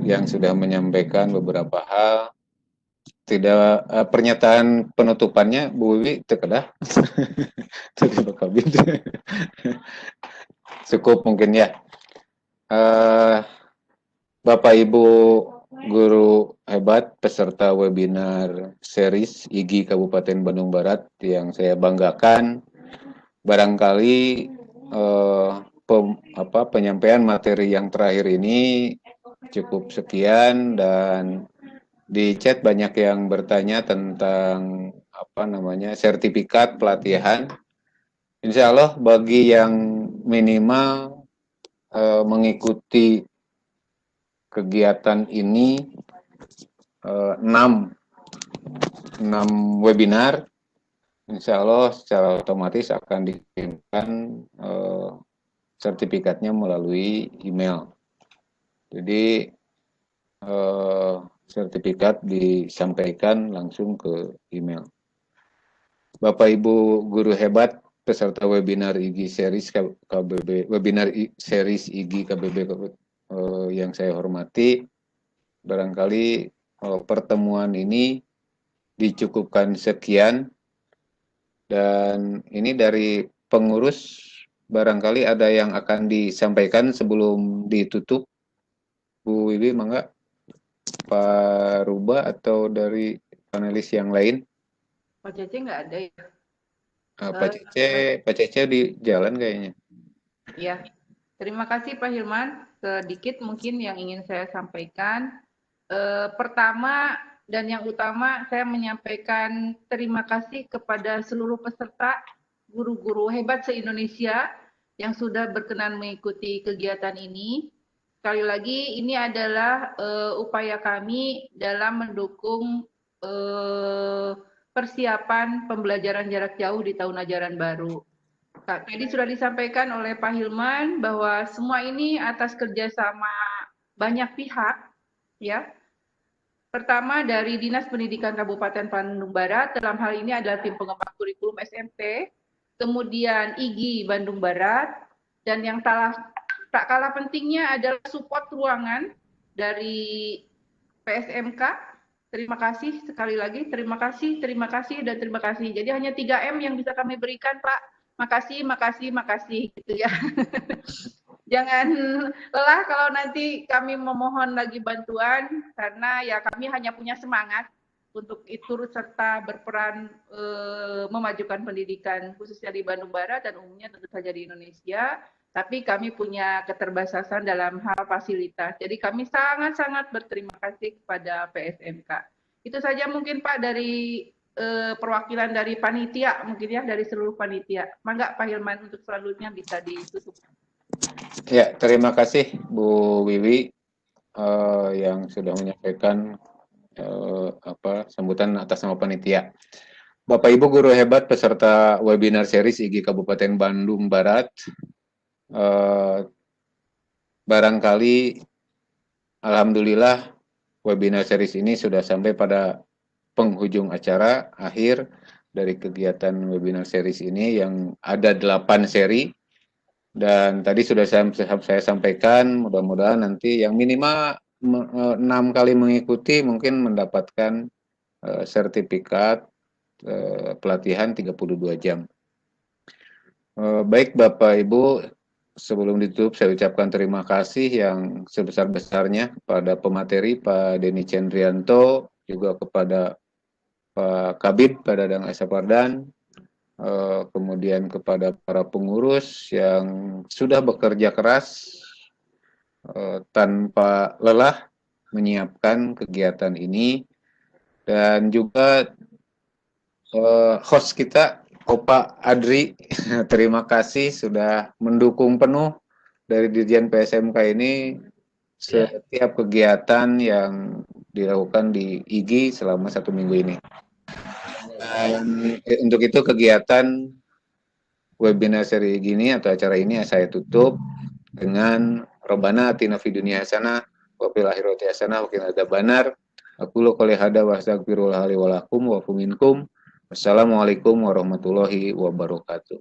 A: yang sudah menyampaikan beberapa hal. Tidak pernyataan penutupannya Bu Wiwi terkedah. Tadi Pak Kabid. Cukup mungkin ya. Bapak Ibu guru hebat peserta webinar series IGI Kabupaten Bandung Barat yang saya banggakan, barangkali penyampaian materi yang terakhir ini cukup sekian, dan di chat banyak yang bertanya tentang sertifikat pelatihan. Insya Allah bagi yang minimal mengikuti kegiatan ini 6 webinar, insya Allah secara otomatis akan dikirimkan sertifikatnya melalui email. Jadi sertifikat disampaikan langsung ke email. Bapak Ibu guru hebat peserta webinar IGI series KBB, webinar series IGI KBB yang saya hormati, barangkali pertemuan ini dicukupkan sekian, dan ini dari pengurus barangkali ada yang akan disampaikan sebelum ditutup. Bu Wiwi, mangga. Pak Ruba atau dari panelis yang lain?
C: Pak Cece nggak ada ya?
A: Pak Cece di jalan kayaknya.
C: Ya, terima kasih Pak Hilman. Sedikit mungkin yang ingin saya sampaikan. Pertama dan yang utama, saya menyampaikan terima kasih kepada seluruh peserta, guru-guru hebat se-Indonesia yang sudah berkenan mengikuti kegiatan ini. Sekali lagi, ini adalah upaya kami dalam mendukung persiapan pembelajaran jarak jauh di tahun ajaran baru. Tadi sudah disampaikan oleh Pak Hilman bahwa semua ini atas kerjasama banyak pihak, ya. Pertama dari Dinas Pendidikan Kabupaten Bandung Barat, dalam hal ini adalah tim pengembang kurikulum SMP, kemudian IGI Bandung Barat, dan yang tak kalah pentingnya adalah support ruangan dari PSMK. Terima kasih sekali lagi, terima kasih, dan terima kasih. Jadi hanya 3M yang bisa kami berikan, Pak. Makasih, gitu ya. Jangan lelah kalau nanti kami memohon lagi bantuan, karena ya kami hanya punya semangat untuk turut serta berperan memajukan pendidikan khususnya di Bandung Barat dan umumnya tentu saja di Indonesia. Tapi kami punya keterbatasan dalam hal fasilitas. Jadi kami sangat-sangat berterima kasih kepada PSMK. Itu saja mungkin Pak dari perwakilan dari panitia, mungkin ya dari seluruh panitia. Mangga Pak Hilman untuk selanjutnya bisa ditutup.
A: Ya, terima kasih Bu Wiwi yang sudah menyampaikan sambutan atas nama panitia. Bapak Ibu guru hebat peserta webinar series IGI Kabupaten Bandung Barat, barangkali alhamdulillah webinar series ini sudah sampai pada penghujung acara akhir dari kegiatan webinar series ini yang ada 8 seri, dan tadi sudah saya sampaikan, mudah-mudahan nanti yang minimal 6 kali mengikuti mungkin mendapatkan sertifikat pelatihan 32 jam. Baik Bapak Ibu, sebelum ditutup saya ucapkan terima kasih yang sebesar-besarnya kepada pemateri Pak Denny Cendrianto, juga kepada Pak Kabid, Pak Dadang Asapardan, kemudian kepada para pengurus yang sudah bekerja keras tanpa lelah menyiapkan kegiatan ini, dan juga host kita Opa Adri, terima kasih sudah mendukung penuh dari Dirjen PSMK ini setiap kegiatan yang dilakukan di IGI selama 1 minggu ini. Untuk itu kegiatan webinar seri gini atau acara ini saya tutup dengan Rabbana atina fid dunya hasanah wa fil akhirati hasanah wa qina adzabannar. Aqulu qouli hadza wa astaghfirullah li wa lakum wa minkum. Wassalamualaikum warahmatullahi wabarakatuh.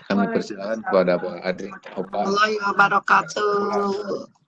A: Kami persilakan kepada Pak Adri.
H: Warahmatullahi wabarakatuh.